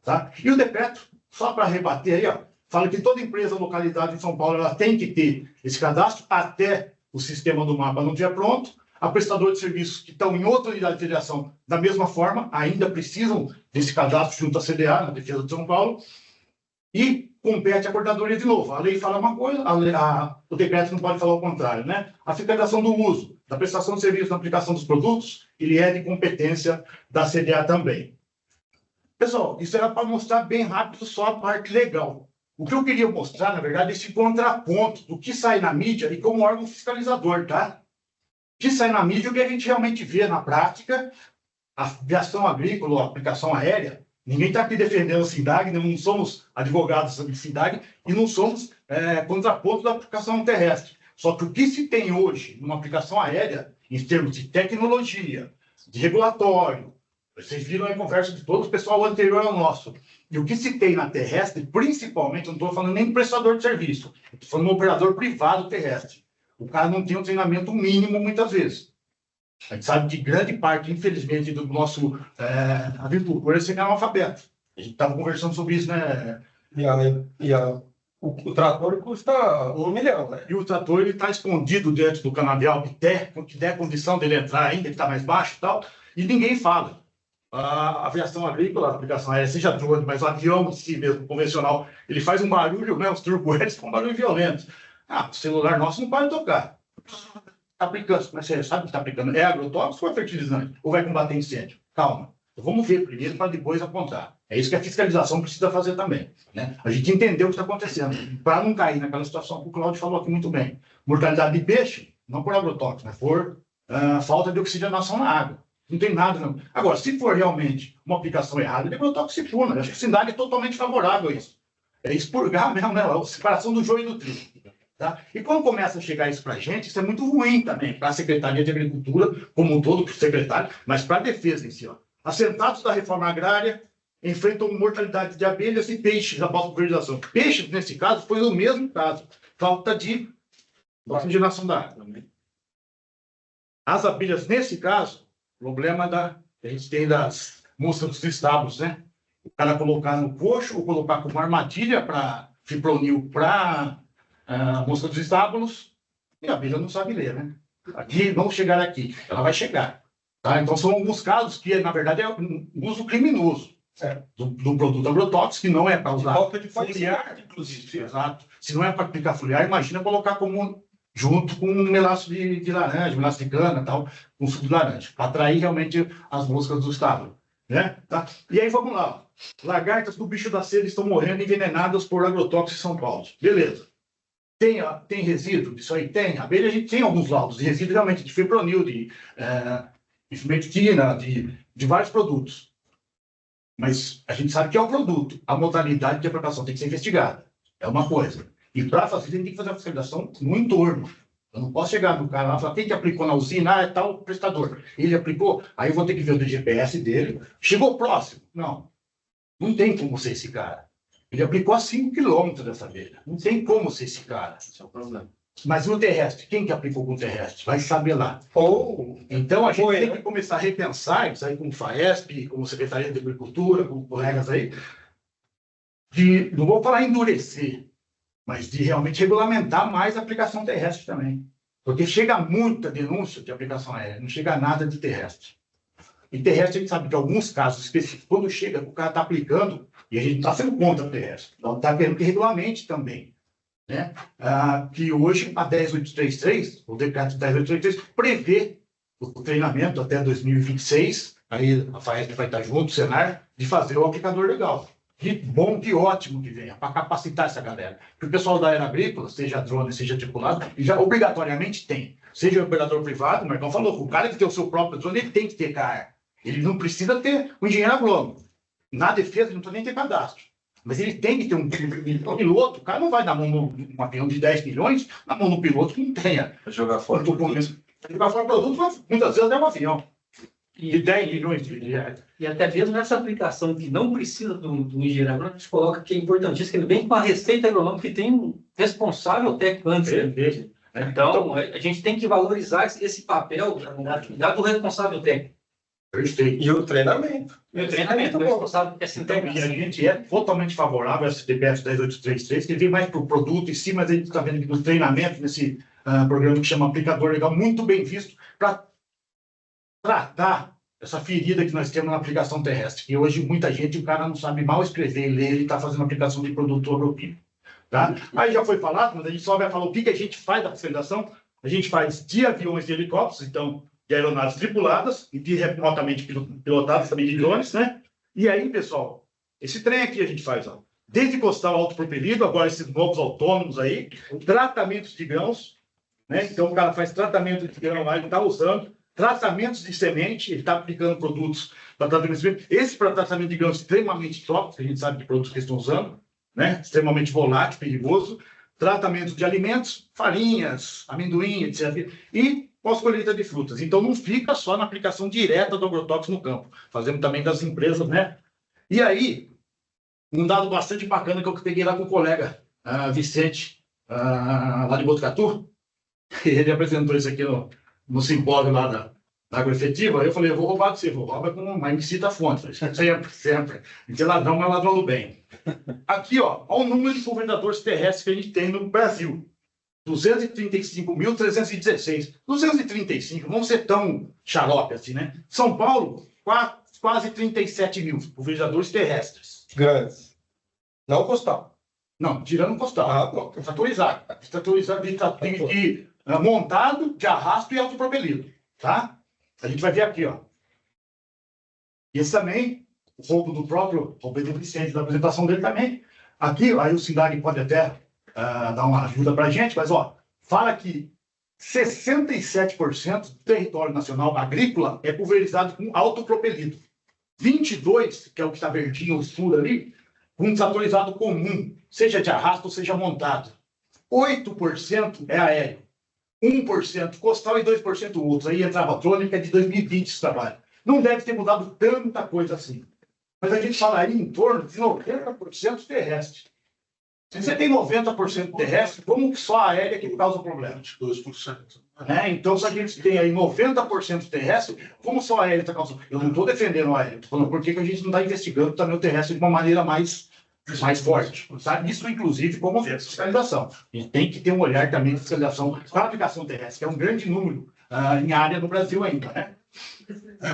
Tá? E o decreto, só para rebater aí, ó, fala que toda empresa localizada em São Paulo ela tem que ter esse cadastro até o sistema do mapa não estiver pronto. A prestadora de serviços que estão em outra unidade de federação, da mesma forma, ainda precisam desse cadastro junto à CDA, na Defesa de São Paulo, e compete à coordenadoria de novo. A lei fala uma coisa, o decreto não pode falar o contrário, né? A fiscalização do uso, da prestação de serviços na aplicação dos produtos, ele é de competência da CDA também. Pessoal, isso era para mostrar bem rápido só a parte legal. O que eu queria mostrar, na verdade, é esse contraponto do que sai na mídia e como órgão fiscalizador, tá? Que sai na mídia, o que a gente realmente vê na prática, a aviação agrícola, a aplicação aérea. Ninguém está aqui defendendo a SINDAG, não somos advogados sobre SINDAG e não somos contraponto da aplicação terrestre. Só que o que se tem hoje numa aplicação aérea, em termos de tecnologia, de regulatório, vocês viram a conversa de todo o pessoal anterior ao nosso, e o que se tem na terrestre, principalmente, eu não estou falando nem do prestador de serviço, estou falando do operador privado terrestre. O cara não tem um treinamento mínimo muitas vezes. A gente sabe que grande parte, infelizmente, do nosso agricultor é semi-analfabeto. A gente estava conversando sobre isso, né? O trator custa 1 milhão, né? E o trator está escondido dentro do canavial que der condição dele entrar ainda, ele está mais baixo e tal, e ninguém fala. A aviação agrícola, a aplicação aérea, seja drone, mas o avião em si mesmo, convencional, ele faz um barulho, né? Os turbohélices com um barulho violento. O celular nosso não pode tocar. Está aplicando, mas você sabe que está aplicando. É agrotóxico ou é fertilizante? Ou vai combater incêndio? Calma. Vamos ver primeiro para depois apontar. É isso que a fiscalização precisa fazer também. Né? A gente entender o que está acontecendo. Para não cair naquela situação que o Cláudio falou aqui muito bem. Mortalidade de peixe, não por agrotóxico, mas por falta de oxigenação na água. Não tem nada, não. Agora, se for realmente uma aplicação errada, ele agrotóxico, né? Acho que o SINDAG é totalmente favorável a isso. É expurgar mesmo, né? A separação do joio e do trigo. Tá? E quando começa a chegar isso para a gente, isso é muito ruim também para a Secretaria de Agricultura, como um todo, para o secretário, mas para a defesa em si. Ó. Assentados da reforma agrária enfrentam mortalidade de abelhas e peixes após pulverização. Peixes, nesse caso, foi o mesmo caso. Falta de oxigenação da água. As abelhas, nesse caso, problema que a gente tem das moscas dos estábulos, né? O cara colocar no coxo ou colocar como armadilha para fipronil para mosca dos estábulos, e a abelha não sabe ler, né? Aqui, vamos chegar aqui. Ela vai chegar. Tá? Então, são alguns casos que, na verdade, é um uso criminoso do produto agrotóxico, que não é para usar Falta de foliar, inclusive. Exato. Se não é para aplicar foliar, imagina colocar junto com um melaço de laranja, melaço de cana, tal, com suco de laranja, para atrair realmente as moscas do estábulo. Né? Tá? E aí, vamos lá. Lagartas do bicho da seda estão morrendo envenenadas por agrotóxicos em São Paulo. Beleza. Tem resíduo disso aí? Tem. A abelha, a gente tem alguns laudos de resíduo realmente de fipronil, de ivermectina, de vários produtos. Mas a gente sabe que é um produto. A modalidade de aplicação tem que ser investigada. É uma coisa. E para fazer, a gente tem que fazer a fiscalização no entorno. Eu não posso chegar no cara lá e falar, quem que aplicou na usina? É tal prestador. Ele aplicou, aí eu vou ter que ver o GPS dele. Chegou próximo. Não. Não tem como ser esse cara. Ele aplicou a 5 quilômetros dessa abelha. Não tem como ser esse cara. Esse é o problema. Mas no terrestre, quem que aplicou com o terrestre? Vai saber lá. Então a gente tem que começar a repensar isso aí com o FAESP, com a Secretaria de Agricultura, com colegas aí, não vou falar endurecer, mas de realmente regulamentar mais a aplicação terrestre também. Porque chega muita denúncia de aplicação aérea, não chega nada de terrestre. E terrestre, a gente sabe que alguns casos específicos, quando chega, o cara está aplicando, e a gente está sendo contra o terrestre. Então, está querendo que regulamente também. Né? Que hoje, a 10833, o decreto 10833, prevê o treinamento até 2026, aí a FAESP vai estar junto, o Senar, de fazer o aplicador legal. Que bom, que ótimo que venha, para capacitar essa galera. Porque o pessoal da área agrícola, seja drone, seja tripulado, já obrigatoriamente tem. Seja o operador privado, o Marcão falou, o cara que tem o seu próprio drone, ele tem que ter CAR. Ele não precisa ter um engenheiro agrônomo. Na defesa, ele não precisa nem ter cadastro. Mas ele tem que ter um piloto. O cara não vai dar mão num avião de 10 milhões, na mão no piloto que não tenha. Jogar fora o produto. Jogar fora o produto, muitas vezes, é um avião. De 10 milhões de reais. E até mesmo nessa aplicação que não precisa do engenheiro agrônomo, a gente coloca que é importantíssimo, que ele vem com a receita agronômica que tem um responsável técnico antes. Então, a gente tem que valorizar esse papel da atividade do responsável técnico. E o treinamento. E o treinamento do responsável é então, e a gente é totalmente favorável a esse DPF 10833, que ele vem mais para o produto em si, mas a gente está vendo que no treinamento, nesse programa que chama Aplicador Legal, muito bem visto, para tratar essa ferida que nós temos na aplicação terrestre. E hoje muita gente, o cara não sabe mal escrever e ler, ele está fazendo aplicação de produto agroquímico. Tá? Aí já foi falado, mas a gente só vai falar o que a gente faz da fiscalização. A gente faz de aviões e helicópteros, então, de aeronaves tripuladas e de remotamente pilotadas também de drones, né? E aí, pessoal, esse trem aqui a gente faz, ó, desde costal autopropelido, agora esses novos autônomos aí, tratamentos de grãos, né? Então o cara faz tratamento de grão lá, ele está usando tratamentos de semente, ele está aplicando produtos para tratamento de semente. Esse para tratamento de grãos extremamente tóxico, a gente sabe de produtos que eles estão usando, né? Extremamente volátil, perigoso. Tratamento de alimentos, farinhas, amendoim, etc. E pós-colheita de frutas. Então, não fica só na aplicação direta do agrotóxico no campo. Fazemos também das empresas, né? E aí, um dado bastante bacana que eu peguei lá com o colega Vicente, lá de Botucatu, ele apresentou isso aqui no simpósio lá da agroefetiva. Eu falei, eu vou roubar de você, vou roubar com uma incita fonte. Sempre. Porque ladrão não é ladrão do bem. Aqui, ó, olha o número de pulverizadores terrestres que a gente tem no Brasil. 235.316. 235, não ser tão xarope assim, né? São Paulo, quase 37 mil pulverizadores terrestres. Grandes. Não costal. Não, tirando costal. Bom. Tratorizado. Montado, de arrasto e autopropelido. Tá? A gente vai ver aqui, ó. Esse também, o roubo do próprio Roberto Vicente, da apresentação dele também. Aqui, aí o SINDAG pode até dar uma ajuda para a gente, mas ó, fala que 67% do território nacional agrícola é pulverizado com autopropelido. 22%, que é o que está verdinho ou escuro ali, com desatorizado comum, seja de arrasto ou seja montado. 8% é aéreo. 1% costal e 2% outros. Aí entrava a crônica de 2020 esse trabalho. Não deve ter mudado tanta coisa assim. Mas a gente falaria em torno de 90% terrestre. Se você tem 90% terrestre, como que só a aérea que causa problema? 2%. Então, se a gente tem aí 90% terrestre, como só a aérea está causando? Eu não estou defendendo a aérea, estou falando por que a gente não está investigando também o terrestre de uma maneira mais forte. Sabe? Isso, inclusive, como fiscalização. A gente tem que ter um olhar também de fiscalização para a aplicação terrestre, que é um grande número em área no Brasil ainda, né?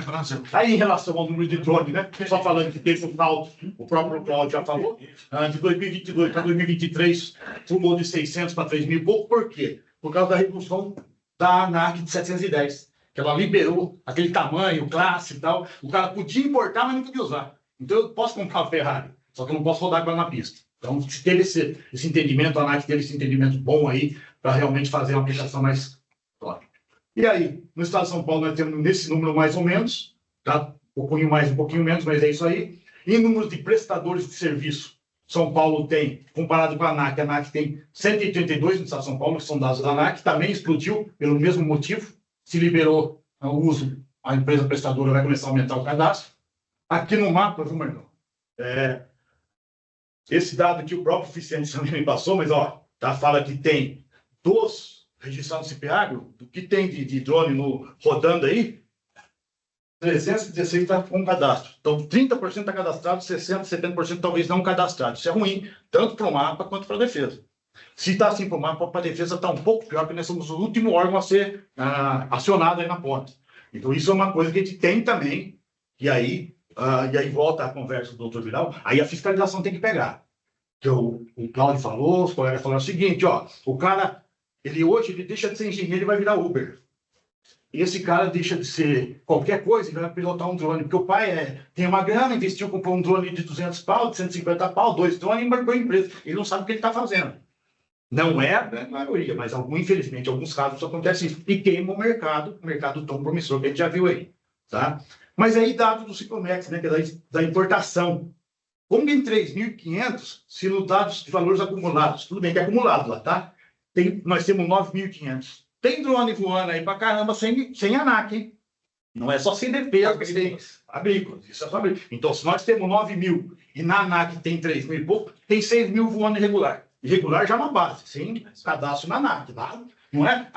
Brasil. Aí, em relação ao número de drone, né? Só falando que teve um salto, o próprio Cláudio já falou, de 2022 para 2023, pulou de 600 para 3 mil e pouco. Por quê? Por causa da redução da ANAC de 710, que ela liberou aquele tamanho, classe e tal. O cara podia importar, mas não podia usar. Então, eu posso comprar uma Ferrari, só que eu não posso rodar com ela na pista. Então, se teve esse entendimento, a ANAC teve esse entendimento bom aí, para realmente fazer uma aplicação mais top. E aí, no estado de São Paulo, nós temos nesse número mais ou menos, tá? Um pouquinho mais, um pouquinho menos, mas é isso aí. E número de prestadores de serviço, São Paulo tem, comparado com a ANAC tem 182 no estado de São Paulo, que são dados da ANAC, também explodiu pelo mesmo motivo, se liberou o uso, a empresa prestadora vai começar a aumentar o cadastro. Aqui no mapa, viu, Marcão? Esse dado que o próprio Vicente também me passou, mas ó, tá, fala que tem dos registrados no CIPAgro, do que tem de drone rodando aí, 316 está com cadastro. Então, 30% está cadastrado, 60%, 70% talvez não cadastrado. Isso é ruim, tanto para o mapa quanto para a defesa. Se está assim para o mapa, para a defesa está um pouco pior, porque nós somos o último órgão a ser acionado aí na ponta. Então, isso é uma coisa que a gente tem também, e aí volta a conversa do doutor Vidal, aí a fiscalização tem que pegar. Que o Cláudio falou, os colegas falaram o seguinte, ó, o cara, hoje ele deixa de ser engenheiro e vai virar Uber. E esse cara deixa de ser qualquer coisa e vai pilotar um drone, porque o pai tem uma grana, investiu, comprou um drone de 200 pau, de 150 pau, 2 drones e embarcou a empresa. Ele não sabe o que ele está fazendo. Não é a maioria, mas infelizmente, em alguns casos isso acontece isso. E queima o mercado tão promissor que a gente já viu aí. Tá? Mas aí, dado do Ciclomex, né, que é da importação. Como que em 3.500, se no dados de valores acumulados, tudo bem que é acumulado lá, tá? Nós temos 9.500. Tem drone voando aí pra caramba sem ANAC, hein? Não é só sem defesa, porque tem agrícolas. Isso é só agrícola. Então, se nós temos 9.000 e na ANAC tem 3.000 e pouco, tem 6.000 voando irregular. Irregular já é uma base, sem cadastro na ANAC, tá? Não é?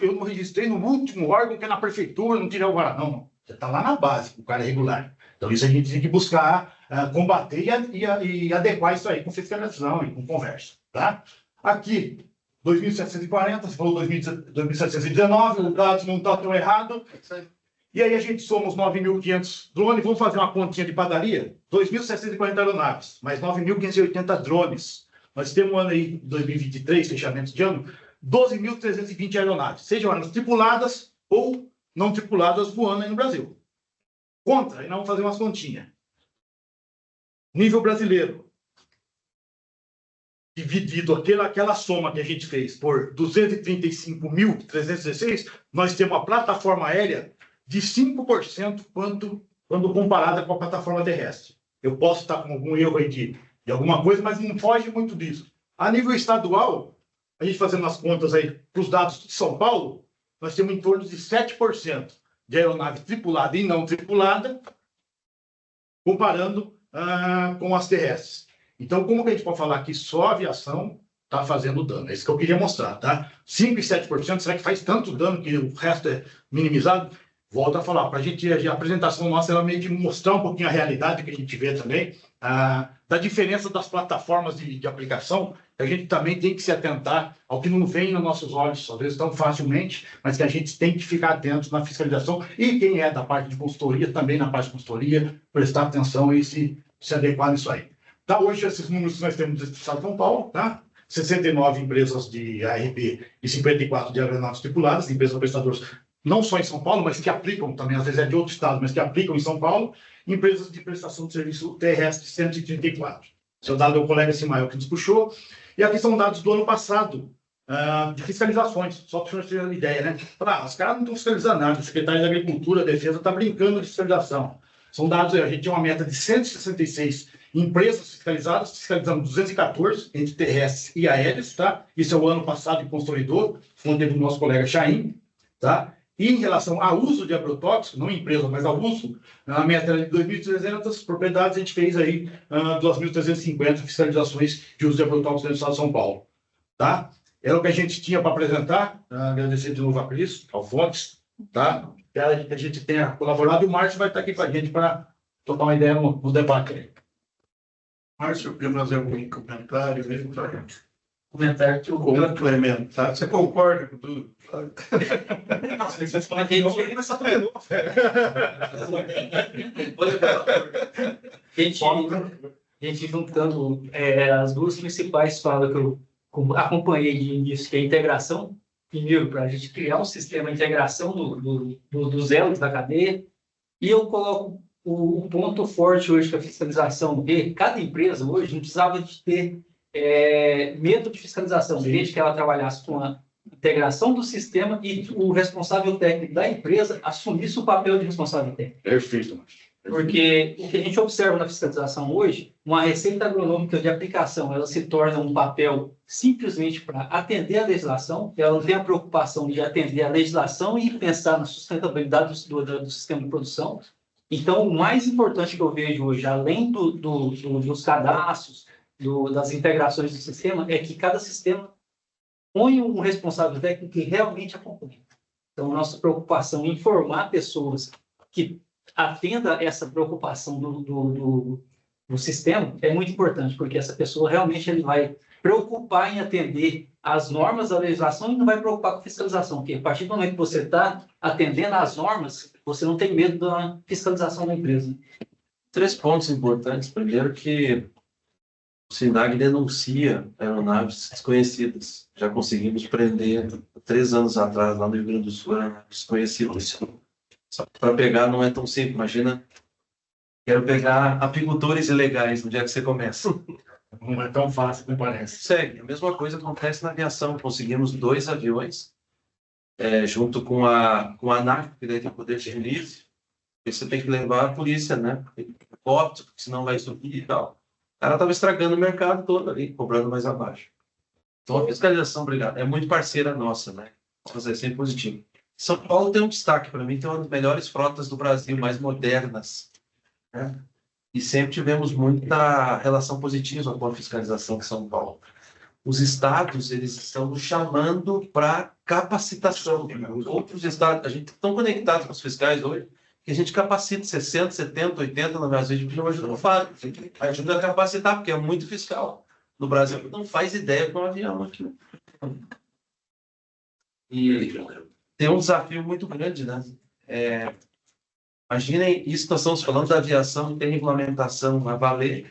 Eu não registrei no último órgão, que é na prefeitura, não tirei o vara. Não. Você está lá na base, o cara é regular. Então, isso a gente tem que buscar combater e adequar isso aí com fiscalização e com conversa, tá? Aqui, 2.740, você falou 2.719, o dado não está tão errado. E aí a gente somos 9.500 drones, vamos fazer uma continha de padaria? 2.740 aeronaves, mais 9.580 drones. Nós temos um ano aí, 2023, fechamento de ano, 12.320 aeronaves, sejam elas tripuladas ou não tripuladas voando aí no Brasil. Contra, aí nós vamos fazer umas continhas. Nível brasileiro. Dividido aquela soma que a gente fez por 235.316, nós temos uma plataforma aérea de 5% quando comparada com a plataforma terrestre. Eu posso estar com algum erro aí de alguma coisa, mas não foge muito disso. A nível estadual, a gente fazendo as contas aí para os dados de São Paulo, nós temos em torno de 7% de aeronave tripulada e não tripulada, comparando com as terrestres. Então, como que a gente pode falar que só a aviação está fazendo dano? É isso que eu queria mostrar, tá? 5% e 7%, será que faz tanto dano que o resto é minimizado? Volto a falar, para a gente, a apresentação nossa era meio de mostrar um pouquinho a realidade que a gente vê também, da diferença das plataformas de aplicação, que a gente também tem que se atentar ao que não vem nos nossos olhos, às vezes tão facilmente, mas que a gente tem que ficar atento na fiscalização, e quem é da parte de consultoria, também na parte de consultoria, prestar atenção e se adequar nisso aí. Tá, hoje, esses números que nós temos do Estado de São Paulo, tá? 69 empresas de ARB e 54 de aeronaves tripuladas, empresas prestadoras, não só em São Paulo, mas que aplicam também, às vezes é de outro estado, mas que aplicam em São Paulo, empresas de prestação de serviço terrestre, 134. Esse é o dado do colega Simael que nos puxou. E aqui são dados do ano passado, de fiscalizações, só para o senhor ter uma ideia, né? Os caras não estão fiscalizando nada, o secretário da Agricultura, a Defesa, está brincando de fiscalização. São dados, a gente tem uma meta de 166 empresas fiscalizadas, fiscalizamos 214 entre terrestres e aéreos, tá? Isso é o ano passado que consolidou, fonte do nosso colega Chaim, tá? E em relação ao uso de agrotóxicos, não empresa, mas ao uso, a meta era de 2.300 propriedades, a gente fez aí 2.350 fiscalizações de uso de agrotóxicos dentro do estado de São Paulo, tá? Era o que a gente tinha para apresentar, agradecer de novo a Cris, ao Fontes, tá? Que a gente tenha colaborado, e o Márcio vai estar aqui com a gente para trocar uma ideia no debate. Márcio, quer fazer algum comentário mesmo? Comentário que eu Complementar. Você concorda com tudo? A gente juntando as duas principais falas que eu acompanhei de início, que é a integração, primeiro, para a gente criar um sistema de integração dos elos da cadeia, e eu coloco o ponto forte hoje que a fiscalização de cada empresa hoje não precisava de ter medo de fiscalização, desde que ela trabalhasse com a integração do sistema e o responsável técnico da empresa assumisse o papel de responsável técnico. Perfeito. Porque o que a gente observa na fiscalização hoje, uma receita agronômica de aplicação, ela se torna um papel simplesmente para atender a legislação, ela não tem a preocupação de atender a legislação e pensar na sustentabilidade do sistema de produção. Então, o mais importante que eu vejo hoje, além dos cadastros, das integrações do sistema, é que cada sistema põe um responsável técnico que realmente acompanha. Então, nossa preocupação em formar pessoas que atenda essa preocupação do sistema é muito importante, porque essa pessoa realmente ele vai preocupar em atender as normas da legislação e não vai preocupar com a fiscalização, porque a partir do momento que você está atendendo às normas, você não tem medo da fiscalização da empresa. 3 pontos importantes. Primeiro que o SINAG denuncia aeronaves desconhecidas. Já conseguimos prender 3 anos atrás, lá no Rio Grande do Sul, aeronaves desconhecidas. Só que para pegar não é tão simples. Imagina, quero pegar apicultores ilegais, onde é que você começa? Não é tão fácil como parece. Segue. A mesma coisa acontece na aviação. Conseguimos 2 aviões, junto com a ANAC, que daí tem poder de release. E você tem que levar a polícia, né? Óbvio, senão vai subir e tal. O cara estava estragando o mercado todo ali, cobrando mais abaixo. Então a fiscalização, obrigado, é muito parceira nossa, né? Mas é sempre positivo. São Paulo tem um destaque para mim, tem uma das melhores frotas do Brasil, mais modernas, né? E sempre tivemos muita relação positiva com a fiscalização de São Paulo. Os estados, eles estão nos chamando para capacitação. Os outros estados, a gente está tão conectado com os fiscais hoje, que a gente capacita 60, 70, 80, às vezes a gente não ajuda a fazer. Ajuda a capacitar, porque é muito fiscal. No Brasil, não faz ideia com o avião aqui. E tem um desafio muito grande, né? Imaginem isso, nós estamos falando da aviação, tem regulamentação a valer.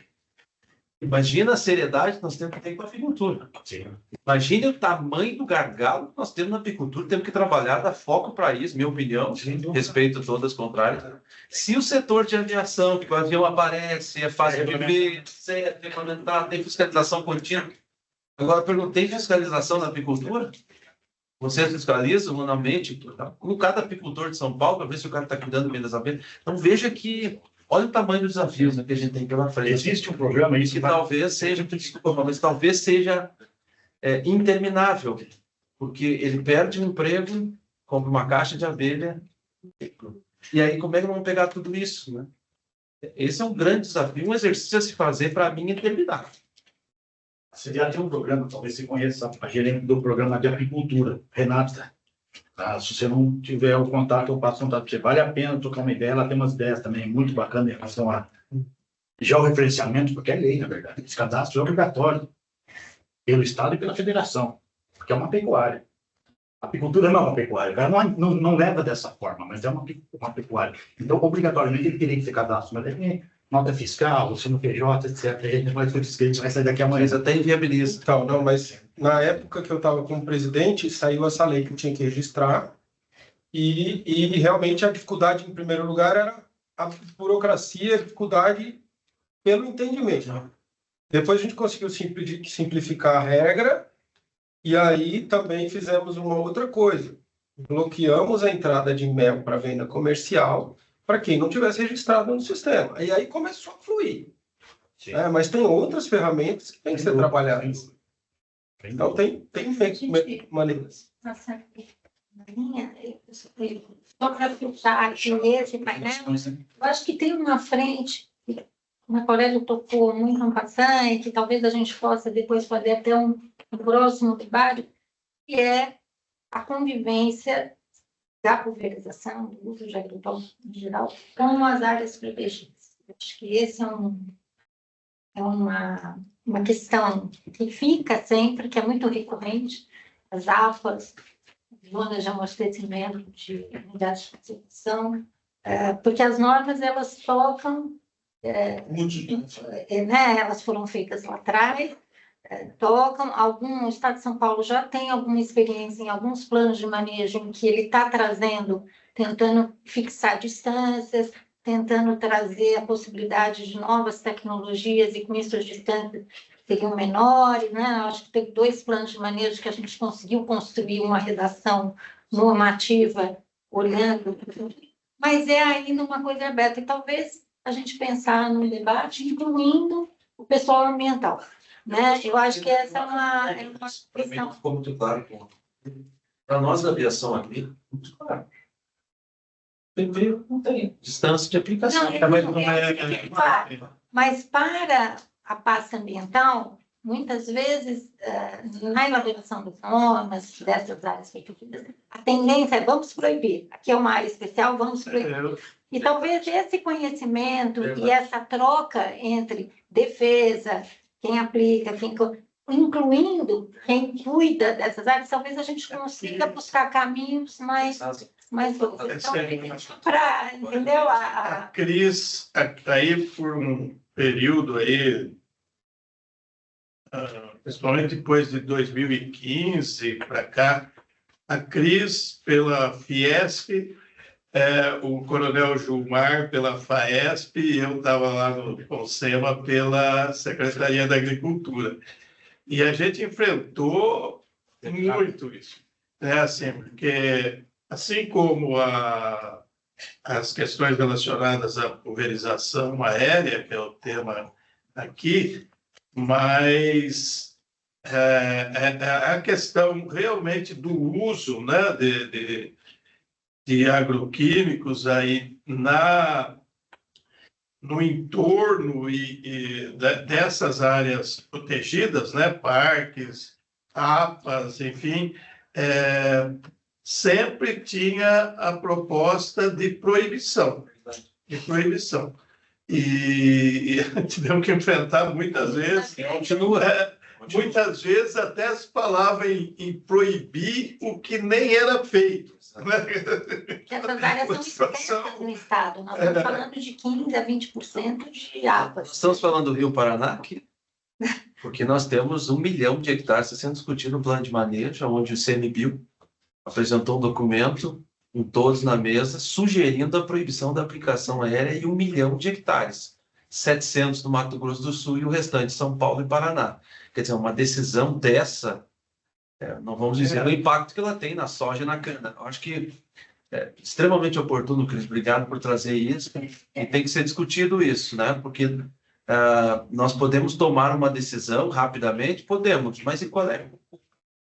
Imagina a seriedade que nós temos que ter com a apicultura. Sim. Imagine o tamanho do gargalo que nós temos na apicultura, temos que trabalhar, dar foco para isso, minha opinião, respeito todas as contrárias. Se o setor de aviação, que o avião aparece, é fácil de ver, é regulamentado, tem fiscalização contínua. Agora, eu perguntei fiscalização na apicultura? Vocês fiscalizam anualmente com cada apicultor de São Paulo para ver se o cara está cuidando bem das abelhas? Então, veja que, olha o tamanho dos desafios, né, que a gente tem pela frente. Existe um programa isso que talvez seja, desculpa, mas talvez seja interminável, porque ele perde o emprego, compra uma caixa de abelha, e aí como é que vamos pegar tudo isso, né? Esse é um grande desafio, um exercício a se fazer para mim interminável. Você já tem um programa, talvez você conheça a gerente do programa de apicultura, Renata. Tá? Se você não tiver o contato, eu passo o contato para você. Vale a pena trocar uma ideia, ela tem umas ideias também muito bacanas em relação a georreferenciamento, porque é lei, na verdade. Esse cadastro é obrigatório pelo Estado e pela Federação, porque é uma pecuária. A apicultura não é uma pecuária, o cara não leva dessa forma, mas é uma pecuária. Então, obrigatoriamente, ele teria que ser cadastro, mas ele nota fiscal, CNPJ, etc. A gente vai sair daqui amanhã. Mas até inviabiliza. Então, não, mas na época que eu estava como presidente, saiu essa lei que eu tinha que registrar e realmente a dificuldade, em primeiro lugar, era a burocracia, a dificuldade pelo entendimento. Depois a gente conseguiu simplificar a regra E aí também fizemos uma outra coisa. Bloqueamos a entrada de mel para venda comercial para quem não tivesse registrado no sistema. E aí começou a fluir. Mas tem outras ferramentas que têm que ser trabalhadas. Então tem maneiras. Nossa, na linha, só para fechar aqui esse painel, eu acho que tem uma frente, que o colega tocou muito no passado, e que talvez a gente possa depois fazer até um próximo debate, que é a convivência da pulverização, do uso de agrotóxicos em geral, com as áreas protegidas. Eu acho que esse é uma questão que fica sempre, que é muito recorrente, as APAs, zonas de amortecimento de unidades de conservação, porque as normas, elas tocam, elas foram feitas lá atrás, tocam, o Estado de São Paulo já tem alguma experiência em alguns planos de manejo em que ele está trazendo, tentando fixar distâncias, tentando trazer a possibilidade de novas tecnologias, e com isso as distâncias seriam menores, né? Acho que teve 2 planos de manejo que a gente conseguiu construir uma redação normativa olhando, mas é ainda uma coisa aberta, e talvez a gente pensar no debate incluindo o pessoal ambiental, né? Eu acho que essa é uma questão. Ficou muito claro. Para nós da aviação aqui, muito claro. Primeiro, não tem distância de aplicação. Mas para a pasta ambiental, muitas vezes, na elaboração das normas dessas áreas protegidas, a tendência é vamos proibir. Aqui é uma área especial, vamos proibir. E talvez esse conhecimento e essa troca entre defesa, quem aplica, incluindo quem cuida dessas áreas, talvez a gente consiga buscar caminhos mais para, entendeu? A Cris, aí por um período aí, principalmente depois de 2015 para cá, a Cris pela Fiesp, o Coronel Gilmar pela FAESP, e eu estava lá no CONSEMA pela Secretaria da Agricultura. E a gente enfrentou muito isso, né? Assim, porque assim como as questões relacionadas à pulverização aérea, que é o tema aqui, mas a questão realmente do uso, né, de agroquímicos aí no entorno dessas áreas protegidas, né, parques, APAs, enfim, sempre tinha a proposta de proibição. E tivemos que enfrentar muitas vezes. Muitas vezes até se falava em proibir o que nem era feito. Que essas áreas são extensas no estado. Nós estamos falando de 15% a 20% de águas. Estamos falando do Rio Paraná aqui, porque nós temos 1 milhão de hectares sendo discutido no plano de manejo, onde o CMBio apresentou um documento com todos na mesa, sugerindo a proibição da aplicação aérea em 1 milhão de hectares. 700 no Mato Grosso do Sul e o restante São Paulo e Paraná. Quer dizer, uma decisão dessa, não vamos dizer o impacto que ela tem na soja e na cana. Eu acho que é extremamente oportuno, Cris, obrigado por trazer isso, e tem que ser discutido isso, né? Porque nós podemos tomar uma decisão rapidamente, podemos, mas e qual é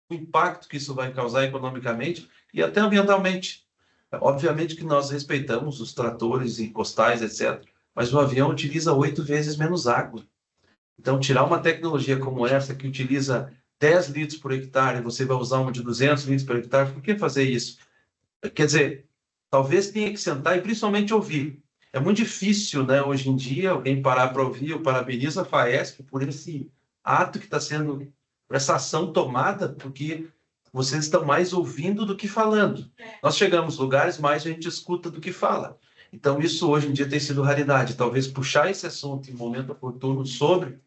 o impacto que isso vai causar economicamente e até ambientalmente? Obviamente que nós respeitamos os tratores e costais, etc., mas o avião utiliza 8 vezes menos água. Então, tirar uma tecnologia como essa, que utiliza 10 litros por hectare, você vai usar uma de 200 litros por hectare, por que fazer isso? Quer dizer, talvez tenha que sentar e principalmente ouvir. É muito difícil, né, hoje em dia, alguém parar para ouvir. Eu parabenizo a FAESP por esse ato que está sendo, por essa ação tomada, porque vocês estão mais ouvindo do que falando. Nós chegamos em lugares, mais a gente escuta do que fala. Então, isso hoje em dia tem sido raridade. Talvez puxar esse assunto em momento oportuno sobre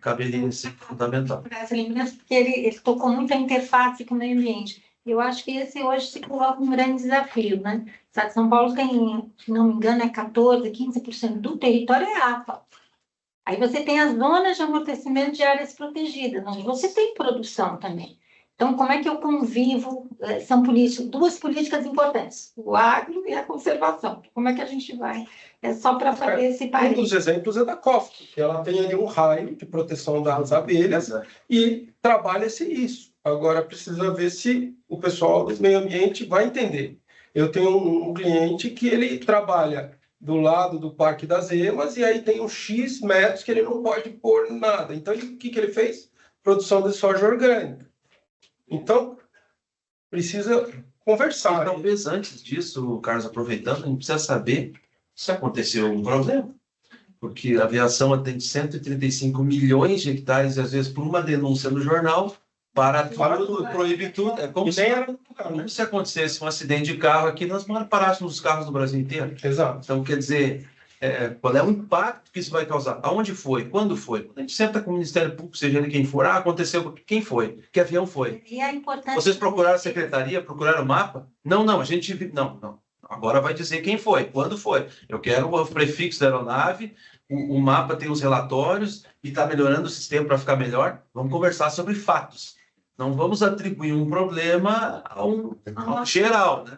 caberia ser fundamental. Porque ele tocou muito a interface com o meio ambiente. Eu acho que esse hoje se coloca um grande desafio, né? O Estado de São Paulo tem, se não me engano, 14%, 15% do território é APA. Aí você tem as zonas de amortecimento de áreas protegidas, onde você tem produção também. Então, Então, como é que eu convivo? São duas políticas importantes, o agro e a conservação. Como é que a gente vai? É só para fazer esse Um parênteses. dos exemplos é da COF, que ela tem ali um raio de proteção das abelhas e trabalha-se isso. Agora, precisa ver se o pessoal do meio ambiente vai entender. Eu tenho um cliente que ele trabalha do lado do Parque das Emas e aí tem um X metros que ele não pode pôr nada. Então, o que ele fez? Produção de soja orgânica. Então, precisa conversar. E talvez antes disso, Carlos, aproveitando, a gente precisa saber se aconteceu um problema. Porque a aviação atende 135 milhões de hectares, e às vezes por uma denúncia no jornal, para tudo, proíbe tudo. É como, como se acontecesse um acidente de carro aqui, nós parássemos os carros do Brasil inteiro. Exato. Então, quer dizer, qual é o impacto que isso vai causar? Aonde foi? Quando foi? Quando a gente senta com o Ministério Público, seja ele quem for, aconteceu, quem foi? Que avião foi? E é importante... Vocês procuraram a secretaria, procuraram o mapa? Não, a gente... Não. Agora vai dizer quem foi, quando foi. Eu quero o prefixo da aeronave, o mapa tem os relatórios e está melhorando o sistema para ficar melhor. Vamos conversar sobre fatos. Não vamos atribuir um problema a um geral, né?